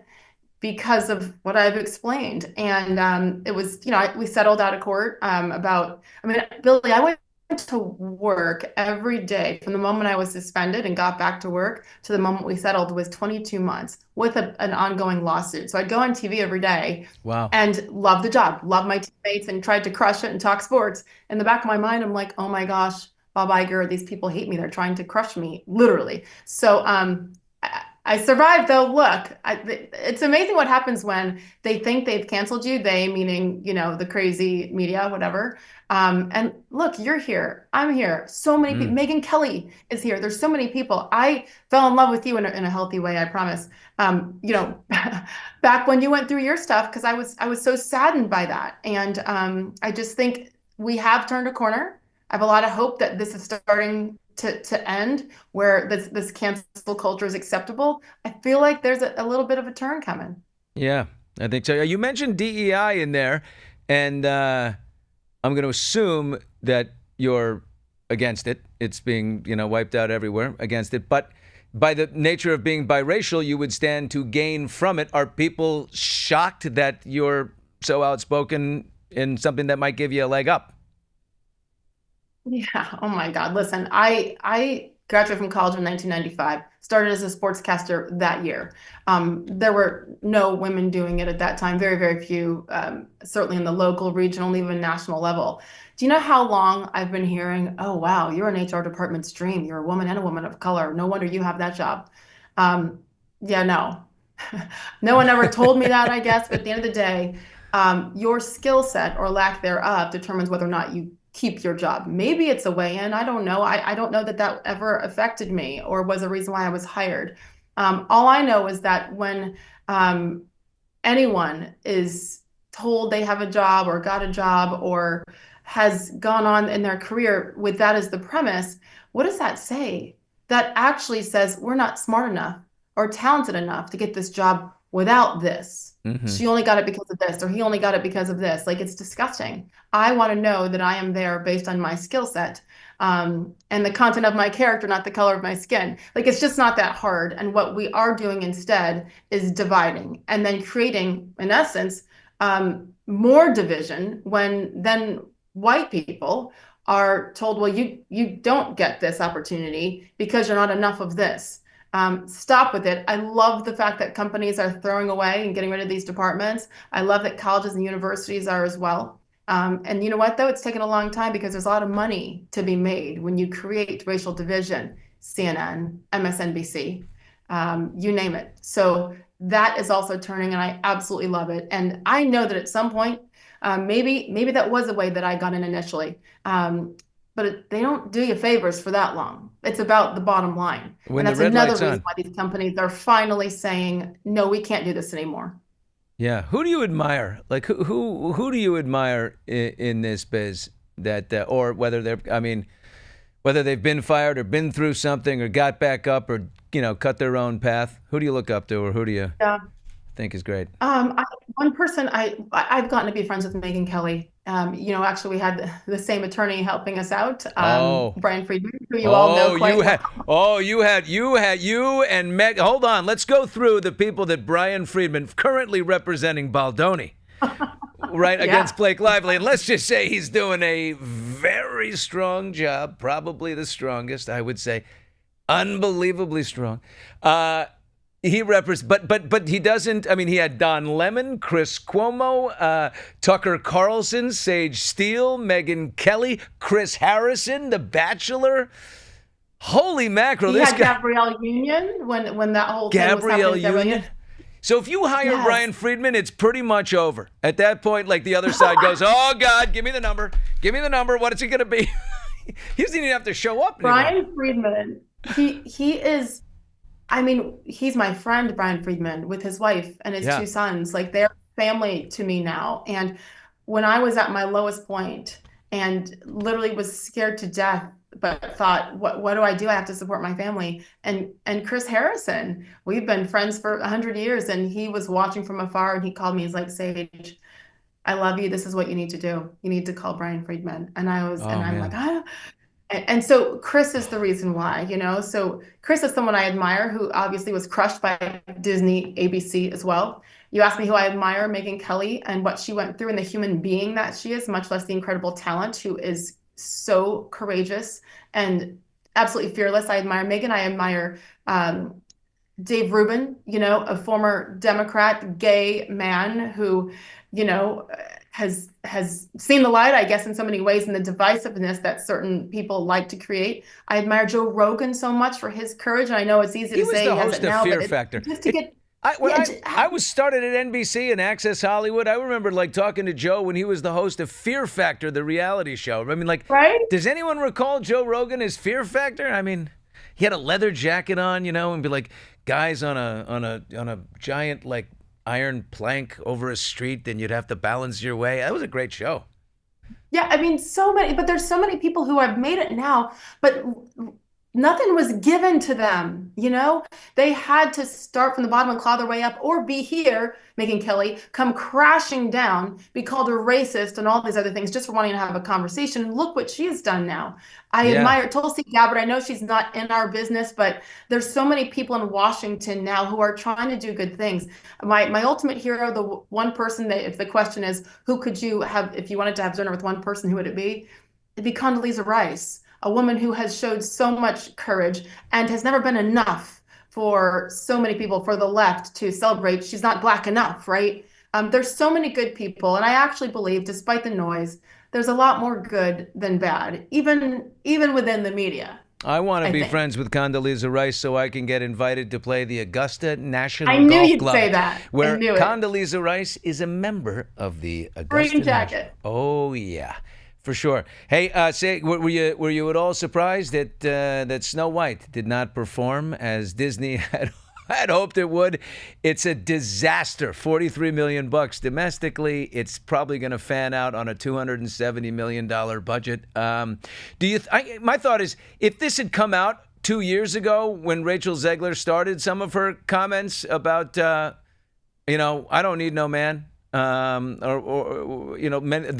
because of what I've explained. And it was, we settled out of court Billy, I went to work every day from the moment I was suspended and got back to work to the moment we settled was 22 months with an ongoing lawsuit. So I'd go on TV every day. Wow. And love the job, love my teammates, and tried to crush it and talk sports. In the back of my mind, I'm like, oh my gosh, Bob Iger, these people hate me. They're trying to crush me, literally. So I survived, though. Look, it's amazing what happens when they think they've canceled you, they meaning, the crazy media, whatever. And look, you're here. I'm here. So many people. Megyn Kelly is here. There's so many people. I fell in love with you in a healthy way, I promise. Back when you went through your stuff, because I was so saddened by that. And I just think we have turned a corner. I have a lot of hope that this is starting to end, where this cancel culture is acceptable. I feel like there's a little bit of a turn coming. Yeah, I think so. You mentioned DEI in there, and I'm going to assume that you're against it. It's being, wiped out everywhere, against it. But by the nature of being biracial, you would stand to gain from it. Are people shocked that you're so outspoken in something that might give you a leg up? Yeah. Oh my God. Listen, I graduated from college in 1995, started as a sportscaster that year. There were no women doing it at that time, very, very few, certainly in the local, regional, and even national level. Do you know how long I've been hearing, oh, wow, you're an HR department's dream. You're a woman and a woman of color. No wonder you have that job. Yeah, no. No one ever told me that, I guess. But at the end of the day, your skill set or lack thereof determines whether or not you keep your job. Maybe it's a way in. I don't know. I don't know that ever affected me or was a reason why I was hired. All I know is that when anyone is told they have a job or got a job or has gone on in their career with that as the premise, what does that say? That actually says we're not smart enough or talented enough to get this job without this. Mm-hmm. She only got it because of this, or he only got it because of this. Like, it's disgusting. I want to know that I am there based on my skill set and the content of my character, not the color of my skin. Like, it's just not that hard. And what we are doing instead is dividing and then creating, in essence, more division when then white people are told, well, you don't get this opportunity because you're not enough of this. Stop with it. I love the fact that companies are throwing away and getting rid of these departments. I love that colleges and universities are as well. And you know what, though? It's taken a long time because there's a lot of money to be made when you create racial division. CNN, MSNBC, you name it. So that is also turning, and I absolutely love it. And I know that at some point, maybe that was a way that I got in initially. But they don't do you favors for that long. It's about the bottom line. And that's another reason why these companies are finally saying, no, we can't do this anymore. Yeah. Who do you admire? Like, who do you admire in this biz that, or whether whether they've been fired or been through something or got back up or, cut their own path? Who do you look up to, or who do you think is great? One person I've gotten to be friends with Megyn Kelly. Actually, we had the same attorney helping us out, Brian Friedman, who you all know quite well. You and Meg. Hold on, let's go through the people that Brian Friedman, currently representing Baldoni, right, against Blake Lively, and let's just say he's doing a very strong job, probably the strongest, I would say, unbelievably strong. He but he doesn't. I mean, he had Don Lemon, Chris Cuomo, Tucker Carlson, Sage Steele, Megyn Kelly, Chris Harrison, The Bachelor. Holy mackerel! He This had guy, Gabrielle Union when that whole thing was Gabrielle happening. Union. So if you hire Yes. Brian Friedman, it's pretty much over. At that point, like the other side goes, "Oh God, give me the number. Give me the number. What is it going to be?" He doesn't even have to show up anymore. Brian Friedman, he is. I mean, he's my friend, Brian Friedman, with his wife and his 2 sons. Like, they're family to me now. And when I was at my lowest point and literally was scared to death, but thought, what do? I have to support my family. And Chris Harrison, we've been friends for 100 years, and he was watching from afar, and he called me. He's like, Sage, I love you. This is what you need to do. You need to call Brian Friedman. And I'm like, And so Chris is the reason why, So Chris is someone I admire, who obviously was crushed by Disney, ABC as well. You asked me who I admire, Megyn Kelly, and what she went through and the human being that she is, much less the incredible talent, who is so courageous and absolutely fearless. I admire Megyn. I admire Dave Rubin, a former Democrat gay man who, has seen the light, I guess, in so many ways, in the divisiveness that certain people like to create. I admire Joe Rogan so much for his courage. And I know it's easy to say he was the he has host it now, of Fear but Factor. Just to get. I was started at NBC and Access Hollywood. I remember talking to Joe when he was the host of Fear Factor, the reality show. I mean, right? Does anyone recall Joe Rogan as Fear Factor? I mean, he had a leather jacket on, and be like guys on a giant iron plank over a street, then you'd have to balance your way. That was a great show. Yeah, I mean, but there's so many people who have made it now, but nothing was given to them, They had to start from the bottom and claw their way up, or be here, Megyn Kelly, come crashing down, be called a racist and all these other things just for wanting to have a conversation. And look what she has done now. I admire Tulsi Gabbard. I know she's not in our business, but there's so many people in Washington now who are trying to do good things. My ultimate hero, the one person that, if the question is, who could you have, if you wanted to have dinner with one person, who would it be? It'd be Condoleezza Rice. A woman who has showed so much courage and has never been enough for so many people, for the left to celebrate. She's not Black enough, right? There's so many good people. And I actually believe, despite the noise, there's a lot more good than bad, even within the media. I want to be friends with Condoleezza Rice so I can get invited to play the Augusta National I knew Golf you'd Club, say that. where I knew it. Condoleezza Rice is a member of the Augusta Green jacket. Oh, yeah. For sure. Hey, were you at all surprised that Snow White did not perform as Disney had hoped it would? It's a disaster. $43 million domestically. It's probably going to fan out on a $270 million budget. My thought is, if this had come out 2 years ago when Rachel Zegler started some of her comments about, I don't need no man. The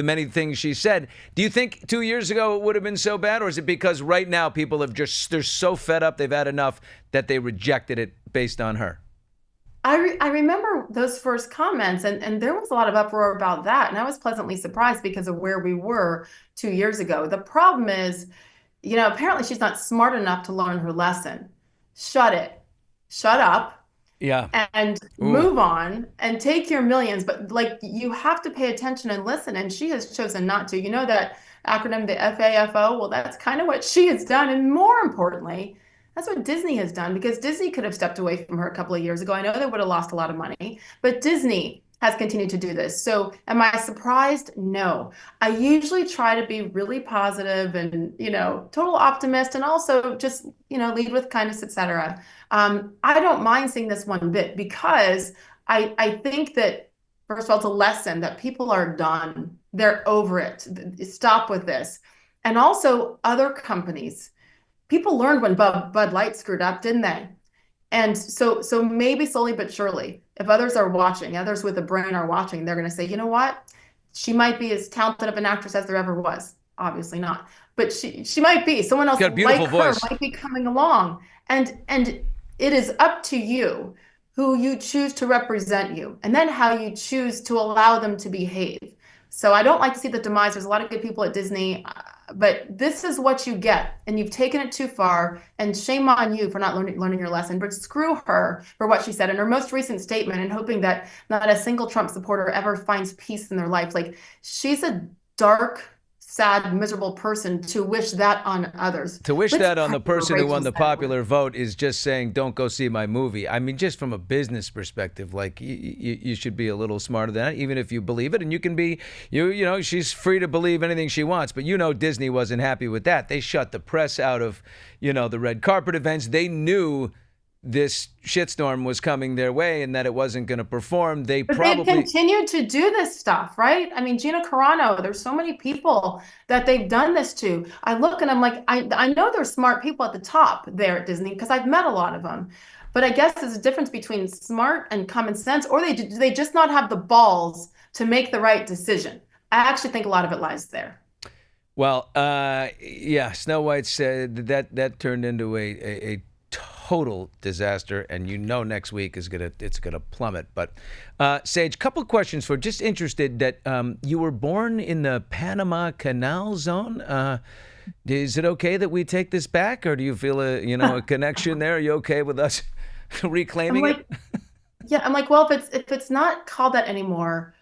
many things she said. Do you think 2 years ago it would have been so bad, or is it because right now people they're so fed up, they've had enough that they rejected it based on her? I remember those first comments, and there was a lot of uproar about that, and I was pleasantly surprised because of where we were 2 years ago. The problem is, apparently she's not smart enough to learn her lesson. Shut up. Yeah. And move on and take your millions. But you have to pay attention and listen. And she has chosen not to. That acronym, the FAFO? Well, that's kind of what she has done. And more importantly, that's what Disney has done, because Disney could have stepped away from her a couple of years ago. I know they would have lost a lot of money, but Disney has continued to do this. So am I surprised? No. I usually try to be really positive and, total optimist, and also just, lead with kindness, etc. I don't mind seeing this one bit, because I think that, first of all, it's a lesson that people are done. They're over it. Stop with this. And also other companies, people learned when Bud Light screwed up, didn't they? And so maybe slowly but surely, if others are watching, others with a brain are watching, they're going to say, you know what? She might be as talented of an actress as there ever was. Obviously not. But she might be. Someone else like her might be coming along. And it is up to you who you choose to represent you, and then how you choose to allow them to behave. So I don't like to see the demise. There's a lot of good people at Disney, but this is what you get, and you've taken it too far, and shame on you for not learning your lesson. But screw her for what she said in her most recent statement, and hoping that not a single Trump supporter ever finds peace in their life. She's a dark sad, miserable person to wish that on others. To wish that on the person who won the Rachel's popular vote is just saying, don't go see my movie. I mean, just from a business perspective, like you should be a little smarter than that, even if you believe it. And you can be, you know, she's free to believe anything she wants. But you know, Disney wasn't happy with that. They shut the press out of, you know, the red carpet events. They knew this shitstorm was coming their way and that it wasn't going to perform. They continued to do this stuff, right? I mean, Gina Carano, there's so many people that they've done this to. I look and I'm like, I know there's smart people at the top there at Disney because I've met a lot of them. But I guess there's a difference between smart and common sense, or they just not have the balls to make the right decision. I actually think a lot of it lies there. Well, yeah, Snow White said that turned into a total disaster, and you know next week it's gonna plummet. But Sage, couple of questions for just interested that you were born in the Panama Canal Zone. Is it okay that we take this back, or do you feel a connection there? Are you okay with us reclaiming it? Yeah, I'm like, well, if it's not called that anymore,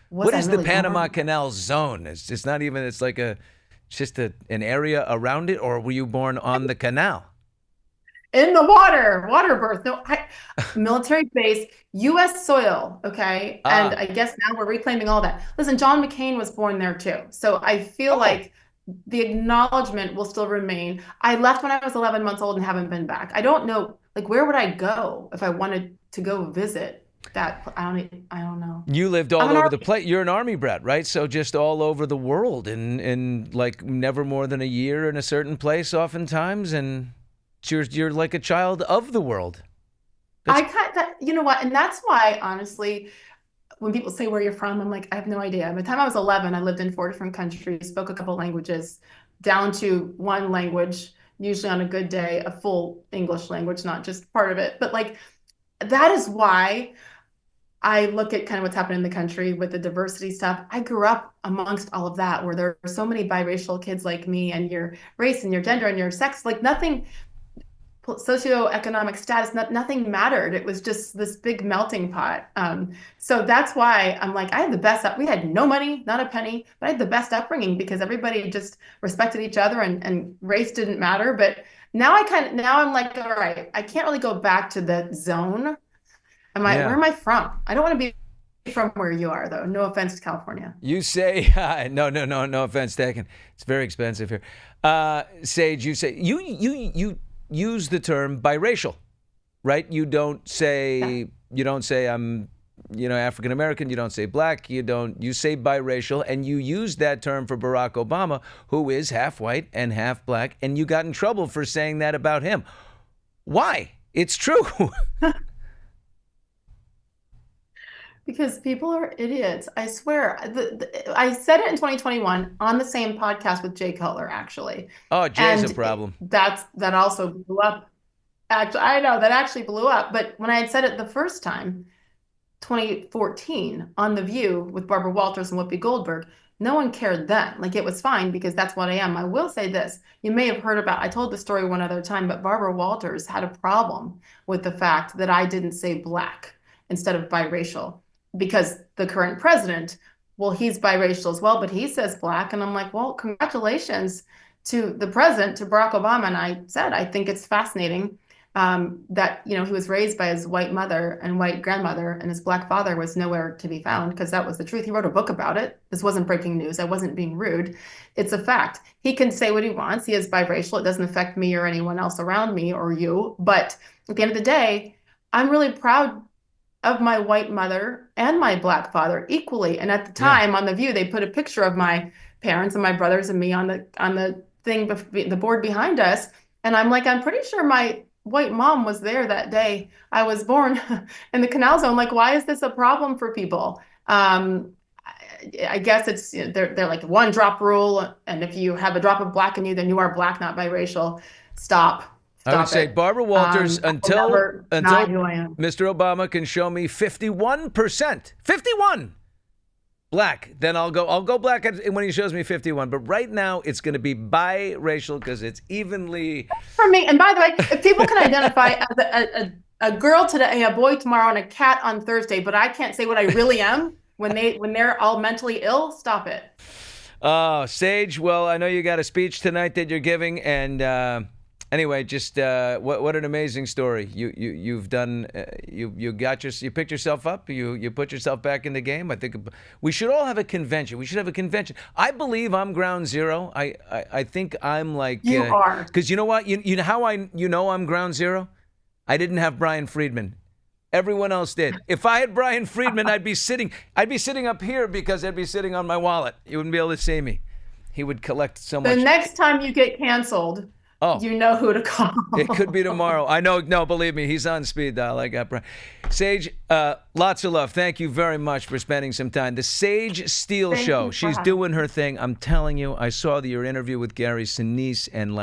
what is the Panama Canal Zone? It's not even. It's like just an area around it, or were you born on the canal? In the water birth. No, military base, U.S. soil, okay? And I guess now we're reclaiming all that. Listen, John McCain was born there too. So I feel like the acknowledgement will still remain. I left when I was 11 months old and haven't been back. I don't know, like, where would I go if I wanted to go visit that? I don't know. You lived all over the place. You're an Army brat, right? So just all over the world and like never more than a year in a certain place oftentimes, and you're like a child of the world. You know what? And that's why, honestly, when people say where you're from, I'm like, I have no idea. By the time I was 11, I lived in 4 different countries, spoke a couple languages, down to one language, usually on a good day, a full English language, not just part of it. But like, that is why I look at kind of what's happening in the country with the diversity stuff. I grew up amongst all of that, where there are so many biracial kids like me, and your race and your gender and your sex, like nothing, socioeconomic status, nothing mattered. It was just this big melting pot. So that's why I'm like, I had the best we had no money, not a penny, but I had the best upbringing because everybody just respected each other and race didn't matter. But now I'm like, all right, I can't really go back to the zone. Where am I from? I don't want to be from where you are, though. No offense to California. You say, no offense taken. It's very expensive here. Sage, you say, you use the term biracial, right? You don't say I'm, African American. You don't say black. You say biracial, and you use that term for Barack Obama, who is half white and half black, and you got in trouble for saying that about him. Why? It's true. Because people are idiots. I swear. I said it in 2021 on the same podcast with Jay Cutler, actually. Oh, Jay's a problem. That also blew up. Actually, I know that actually blew up. But when I had said it the first time, 2014, on The View with Barbara Walters and Whoopi Goldberg, no one cared then. Like, it was fine because that's what I am. I will say this. You may have heard about, I told the story one other time, but Barbara Walters had a problem with the fact that I didn't say black instead of biracial. Because the current president, well, he's biracial as well, but he says black. And I'm like, well, congratulations to the president, to Barack Obama. And I said, I think it's fascinating that, he was raised by his white mother and white grandmother, and his black father was nowhere to be found, because that was the truth. He wrote a book about it. This wasn't breaking news. I wasn't being rude. It's a fact. He can say what he wants. He is biracial. It doesn't affect me or anyone else around me or you. But at the end of the day, I'm really proud of my white mother and my black father equally. And at the time on The View, they put a picture of my parents and my brothers and me on the thing, the board behind us. And I'm like, I'm pretty sure my white mom was there that day I was born in the Canal Zone. Like, why is this a problem for people? I guess it's, they're like one drop rule. And if you have a drop of black in you, then you are black, not biracial. Stop. I would say Barbara Walters, until Mr. Obama can show me 51%, 51 black, then I'll go black when he shows me 51. But right now it's going to be biracial because it's evenly for me. And by the way, if people can identify as a girl today, a boy tomorrow, and a cat on Thursday, but I can't say what I really am when they're all mentally ill, stop it. Sage, well, I know you got a speech tonight that you're giving, and anyway, just what an amazing story. You've done. You picked yourself up. You put yourself back in the game. I think we should all have a convention. We should have a convention. I believe I'm ground zero. I think I'm like you are, because you know what? You know how I'm ground zero. I didn't have Brian Friedman. Everyone else did. If I had Brian Friedman, I'd be sitting up here because I'd be sitting on my wallet. You wouldn't be able to see me. He would collect so much. The next time you get canceled, you know who to call. It could be tomorrow. I know. No, believe me, he's on speed dial. I got Brian. Sage, lots of love. Thank you very much for spending some time. The Sage Steele Show. She's doing her thing. I'm telling you, I saw your interview with Gary Sinise, and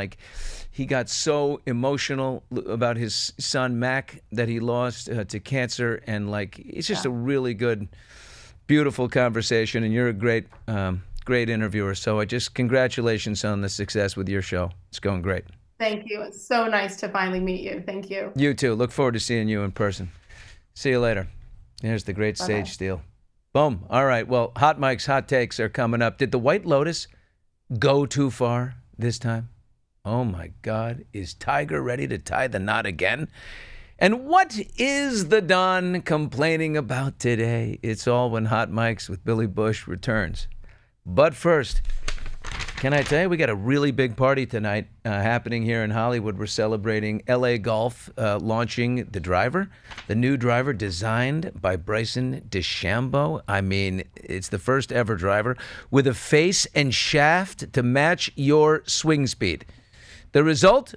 he got so emotional about his son, Mac, that he lost to cancer. And, it's just a really good, beautiful conversation. And you're a great interviewer. So congratulations on the success with your show. It's going great. Thank you. It's so nice to finally meet you. Thank you. You too. Look forward to seeing you in person. See you later. There's the great Bye-bye. Sage Steele. Boom. All right. Well, hot mics, hot takes are coming up. Did the White Lotus go too far this time? Oh, my God. Is Tiger ready to tie the knot again? And what is the Don complaining about today? It's all when Hot Mics with Billy Bush returns. But first, can I tell you, we got a really big party tonight happening here in Hollywood. We're celebrating LA Golf launching the driver, the new driver designed by Bryson DeChambeau. I mean, it's the first ever driver with a face and shaft to match your swing speed. The result?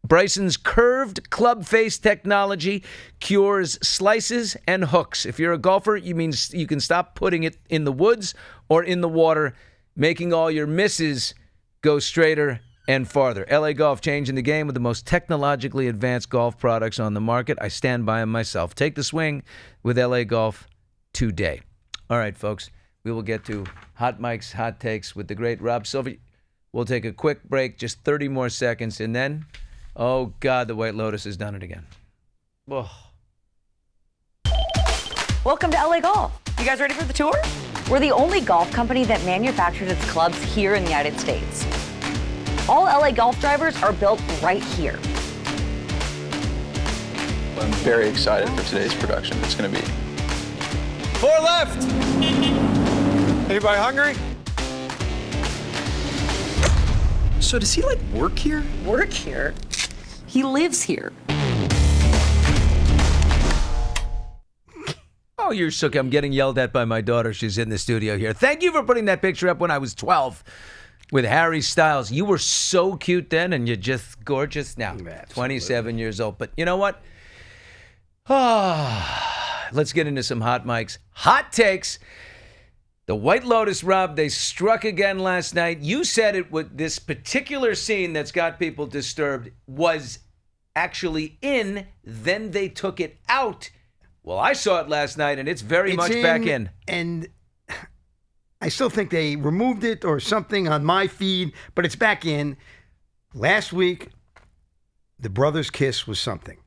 Bryson's curved club face technology cures slices and hooks. If you're a golfer, you can stop putting it in the woods or in the water, making all your misses go straighter and farther. LA Golf changing the game with the most technologically advanced golf products on the market. I stand by them myself. Take the swing with LA Golf today. All right, folks, we will get to Hot Mics, Hot Takes with the great Rob Silver. We'll take a quick break, just 30 more seconds, and then, oh, God, the White Lotus has done it again. Oh. Welcome to LA Golf. You guys ready for the tour? We're the only golf company that manufactures its clubs here in the United States. All LA Golf drivers are built right here. I'm very excited for today's production. It's going to be 4 left. Anybody hungry? So does he work here? Work here? He lives here. Oh, you're so... I'm getting yelled at by my daughter. She's in the studio here. Thank you for putting that picture up when I was 12 with Harry Styles. You were so cute then, and you're just gorgeous now. Absolutely. 27 years old. But you know what? Let's get into some hot mics. Hot takes. The White Lotus, Rob, they struck again last night. You said it with this particular scene that's got people disturbed was actually in, then they took it out. Well, I saw it last night, and it's very much back in. And I still think they removed it or something on my feed, but it's back in. Last week, the brothers' kiss was something.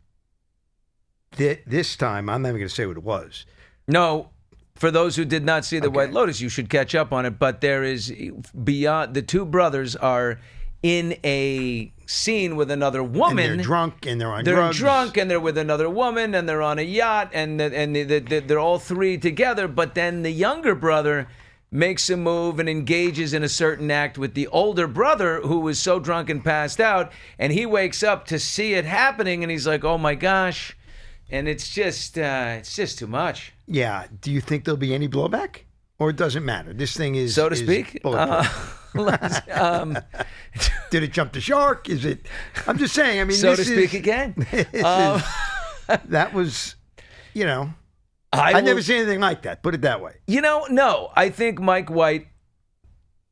This time, I'm not even going to say what it was. No. For those who did not see the White Lotus, you should catch up on it. But there is beyond, the two brothers are in a scene with another woman. And they're drunk and they're on drugs. They're drunk and they're with another woman and they're on a yacht and they're all three together. But then the younger brother makes a move and engages in a certain act with the older brother who was so drunk and passed out. And he wakes up to see it happening and he's like, oh my gosh. And it's just too much. Yeah. Do you think there'll be any blowback? Or it doesn't matter? This thing is... So to speak? Did it jump the shark? Is it... I'm just saying, I mean, so to speak again. That was, I've never seen anything like that. Put it that way. No. I think Mike White,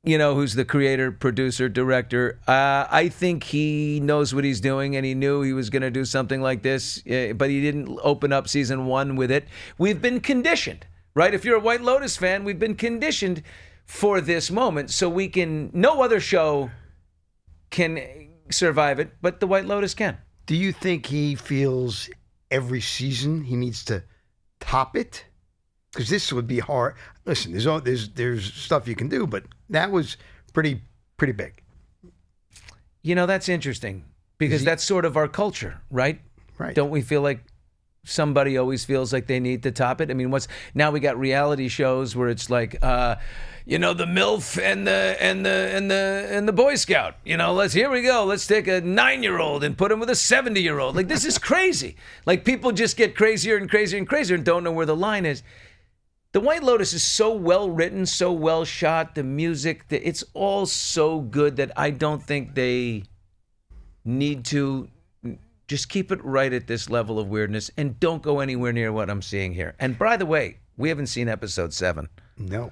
who's the creator, producer, director, I think he knows what he's doing, and he knew he was going to do something like this, but he didn't open up season 1 with it. We've been conditioned, right? If you're a White Lotus fan, we've been conditioned for this moment, so we can... No other show can survive it, but the White Lotus can. Do you think he feels every season he needs to top it? because this would be hard. Listen, there's stuff you can do, but that was pretty big. That's interesting because that's sort of our culture, right? Right. Don't we feel like somebody always feels like they need to top it? I mean, now we got reality shows where it's like, the MILF and the Boy Scout. Here we go. Let's take a 9-year-old and put him with a 70-year-old. Like, this is crazy. Like, people just get crazier and crazier and crazier and don't know where the line is. The White Lotus is so well written, so well shot. The music, it's all so good that I don't think they need to. Just keep it right at this level of weirdness and don't go anywhere near what I'm seeing here. And by the way, we haven't seen episode 7. No.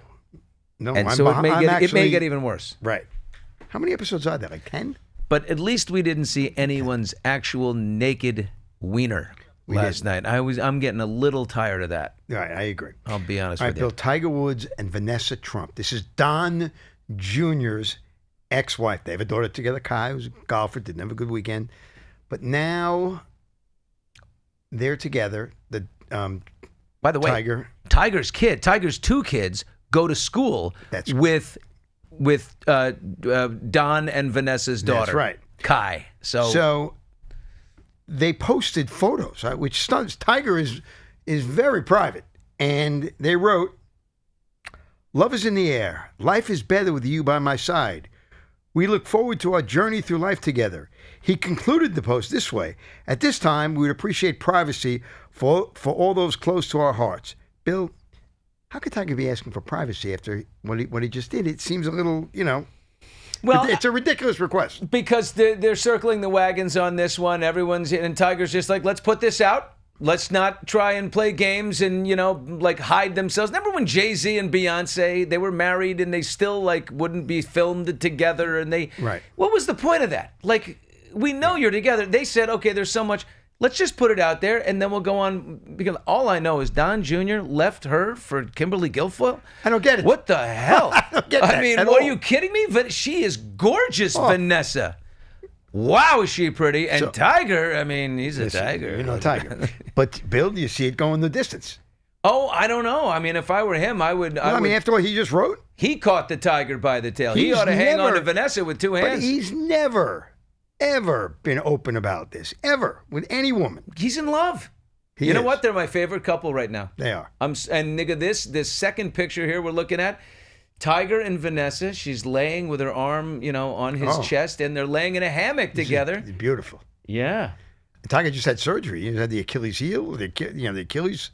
And so it may get even worse. Right. How many episodes are there? Like 10? But at least we didn't see anyone's actual naked wiener last night. I'm getting a little tired of that. Right, I agree. I'll be honest All with right, you. Bill, Tiger Woods and Vanessa Trump. This is Don Jr.'s ex-wife. They have a daughter together, Kai, who's a golfer, didn't have a good weekend. But now they're together. By the way, Tiger's 2 kids go to school with Don and Vanessa's daughter. That's right. Kai. So they posted photos, right, which stuns. Tiger is very private. And they wrote, "Love is in the air. Life is better with you by my side. We look forward to our journey through life together." He concluded the post this way: "At this time, we would appreciate privacy for all those close to our hearts." Bill, how could Tiger be asking for privacy after what he just did? It seems a little, well, it's a ridiculous request. Because they're circling the wagons on this one. And Tiger's just like, let's put this out. Let's not try and play games and, hide themselves. Remember when Jay-Z and Beyonce, they were married and they still, wouldn't be filmed together and Right. What was the point of that? We know you're together. They said, okay, there's so much. Let's just put it out there and then we'll go on. Because all I know is Don Jr. left her for Kimberly Guilfoyle. I don't get it. What the hell? I don't get that at all. Are you kidding me? She is gorgeous, Vanessa. Wow, is she pretty? And Tiger, he's a tiger. Tiger. But, Bill, do you see it going the distance? Oh, I don't know. If I were him, I would. After what he just wrote? He caught the tiger by the tail. He ought to hang on to Vanessa with 2 hands. But he's never, ever been open about this, ever, with any woman. He's in love. You know what? They're my favorite couple right now. They are. And nigga, this second picture here we're looking at, Tiger and Vanessa. She's laying with her arm, on his chest, and they're laying in a hammock together. It's beautiful. Yeah. Tiger just had surgery. He had the Achilles heel. The Achilles.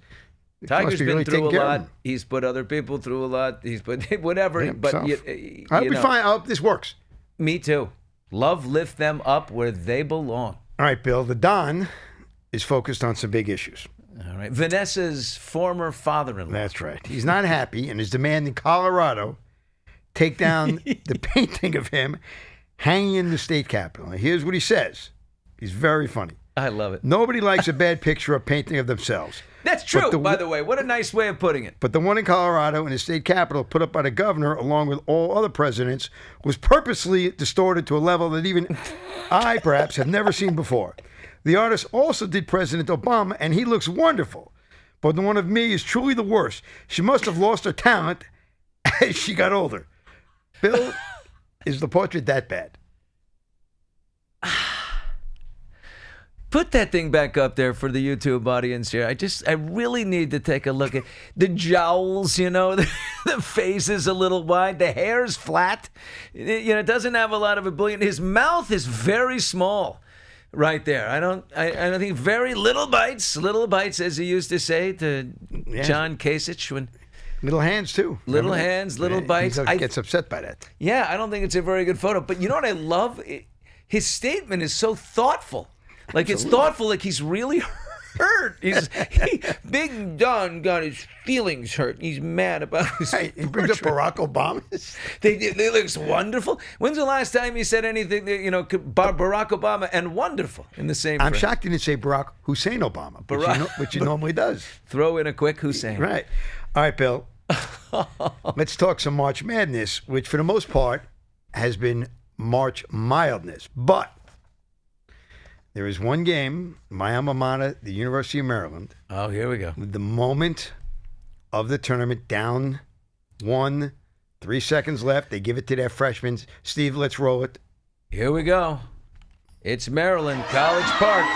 Tiger's been through a lot. He's put other people through a lot. He's put whatever. Yeah, but I'll be fine. I hope this works. Me too. Love lift them up where they belong. All right, Bill. The Don is focused on some big issues. All right. Vanessa's former father-in-law. That's right. He's not happy and is demanding Colorado take down the painting of him hanging in the state capitol. And here's what he says. He's very funny. I love it. Nobody likes a bad picture or painting of themselves. That's true, by the way. What a nice way of putting it. But the one in Colorado in the state capitol, put up by the governor along with all other presidents, was purposely distorted to a level that even I, perhaps, have never seen before. The artist also did President Obama, and he looks wonderful. But the one of me is truly the worst. She must have lost her talent as she got older. Bill, is the portrait that bad? Put that thing back up there for the YouTube audience here. I really need to take a look at the jowls, the face is a little wide, the hair's flat. It doesn't have a lot of a billion. His mouth is very small right there. I don't think very little bites, as he used to say to John Kasich when little hands too. Little hands, little bites. He gets upset by that. Yeah, I don't think it's a very good photo. But you know what I love? His statement is so thoughtful. It's thoughtful, like he's really hurt. Big Don got his feelings hurt. He's mad about his He brings up Barack Obama. They looks wonderful. When's the last time he said anything, Barack Obama and wonderful in the same I'm phrase? shocked he didn't say Barack Hussein Obama, which he normally does. Throw in a quick Hussein. Right. All right, Bill. Let's talk some March Madness, which for the most part has been March mildness. But there is one game, my alma mater, the University of Maryland. Oh, here we go. The moment of the tournament, down 1, 3 seconds left. They give it to their freshmen. Steve, let's roll it. Here we go. It's Maryland, College Park.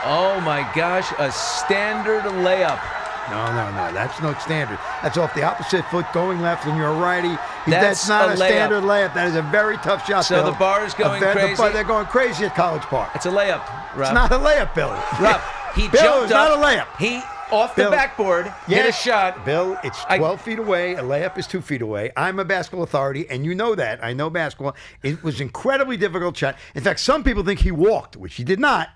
Oh my gosh, a standard layup. No. That's no standard. That's off the opposite foot, going left, and you're a righty. That's not a a standard layup. That is a very tough shot, So Bill. the bar is going crazy? They're going crazy at College Park. It's a layup, Rob. It's not a layup, Billy. Rob, he Bill, jumped it's up. not a layup. He, off Bill, the backboard, hit a shot. Bill, it's 12 feet away. A layup is 2 feet away. I'm a basketball authority, and you know that. I know basketball. It was an incredibly difficult shot. In fact, some people think he walked, which he did not.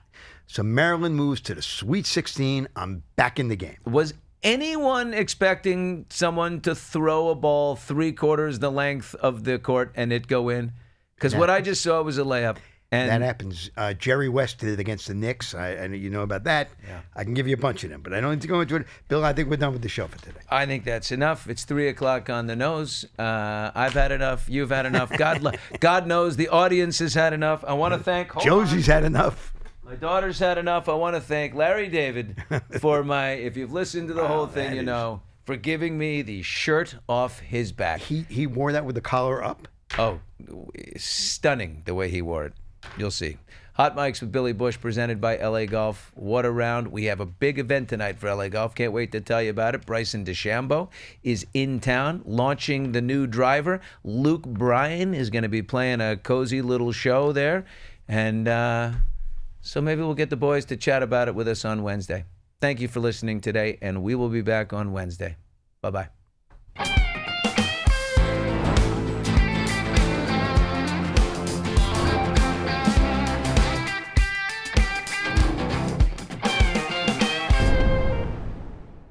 So Maryland moves to the Sweet 16. I'm back in the game. Was anyone expecting someone to throw a ball 3/4 the length of the court and it go in? Because what I just saw was a layup. And that happens. Jerry West did it against the Knicks. I know you know about that. Yeah. I can give you a bunch of them, but I don't need to go into it. Bill, I think we're done with the show for today. I think that's enough. It's 3 o'clock on the nose. I've had enough. You've had enough. God knows the audience has had enough. I want to thank Josie's had enough. My daughter's had enough. I want to thank Larry David for if you've listened to the whole thing, you know, for giving me the shirt off his back. He wore that with the collar up? Oh, stunning the way he wore it. You'll see. Hot Mics with Billy Bush presented by LA Golf. What a round. We have a big event tonight for LA Golf. Can't wait to tell you about it. Bryson DeChambeau is in town launching the new driver. Luke Bryan is going to be playing a cozy little show there. And so maybe we'll get the boys to chat about it with us on Wednesday. Thank you for listening today, and we will be back on Wednesday. Bye-bye.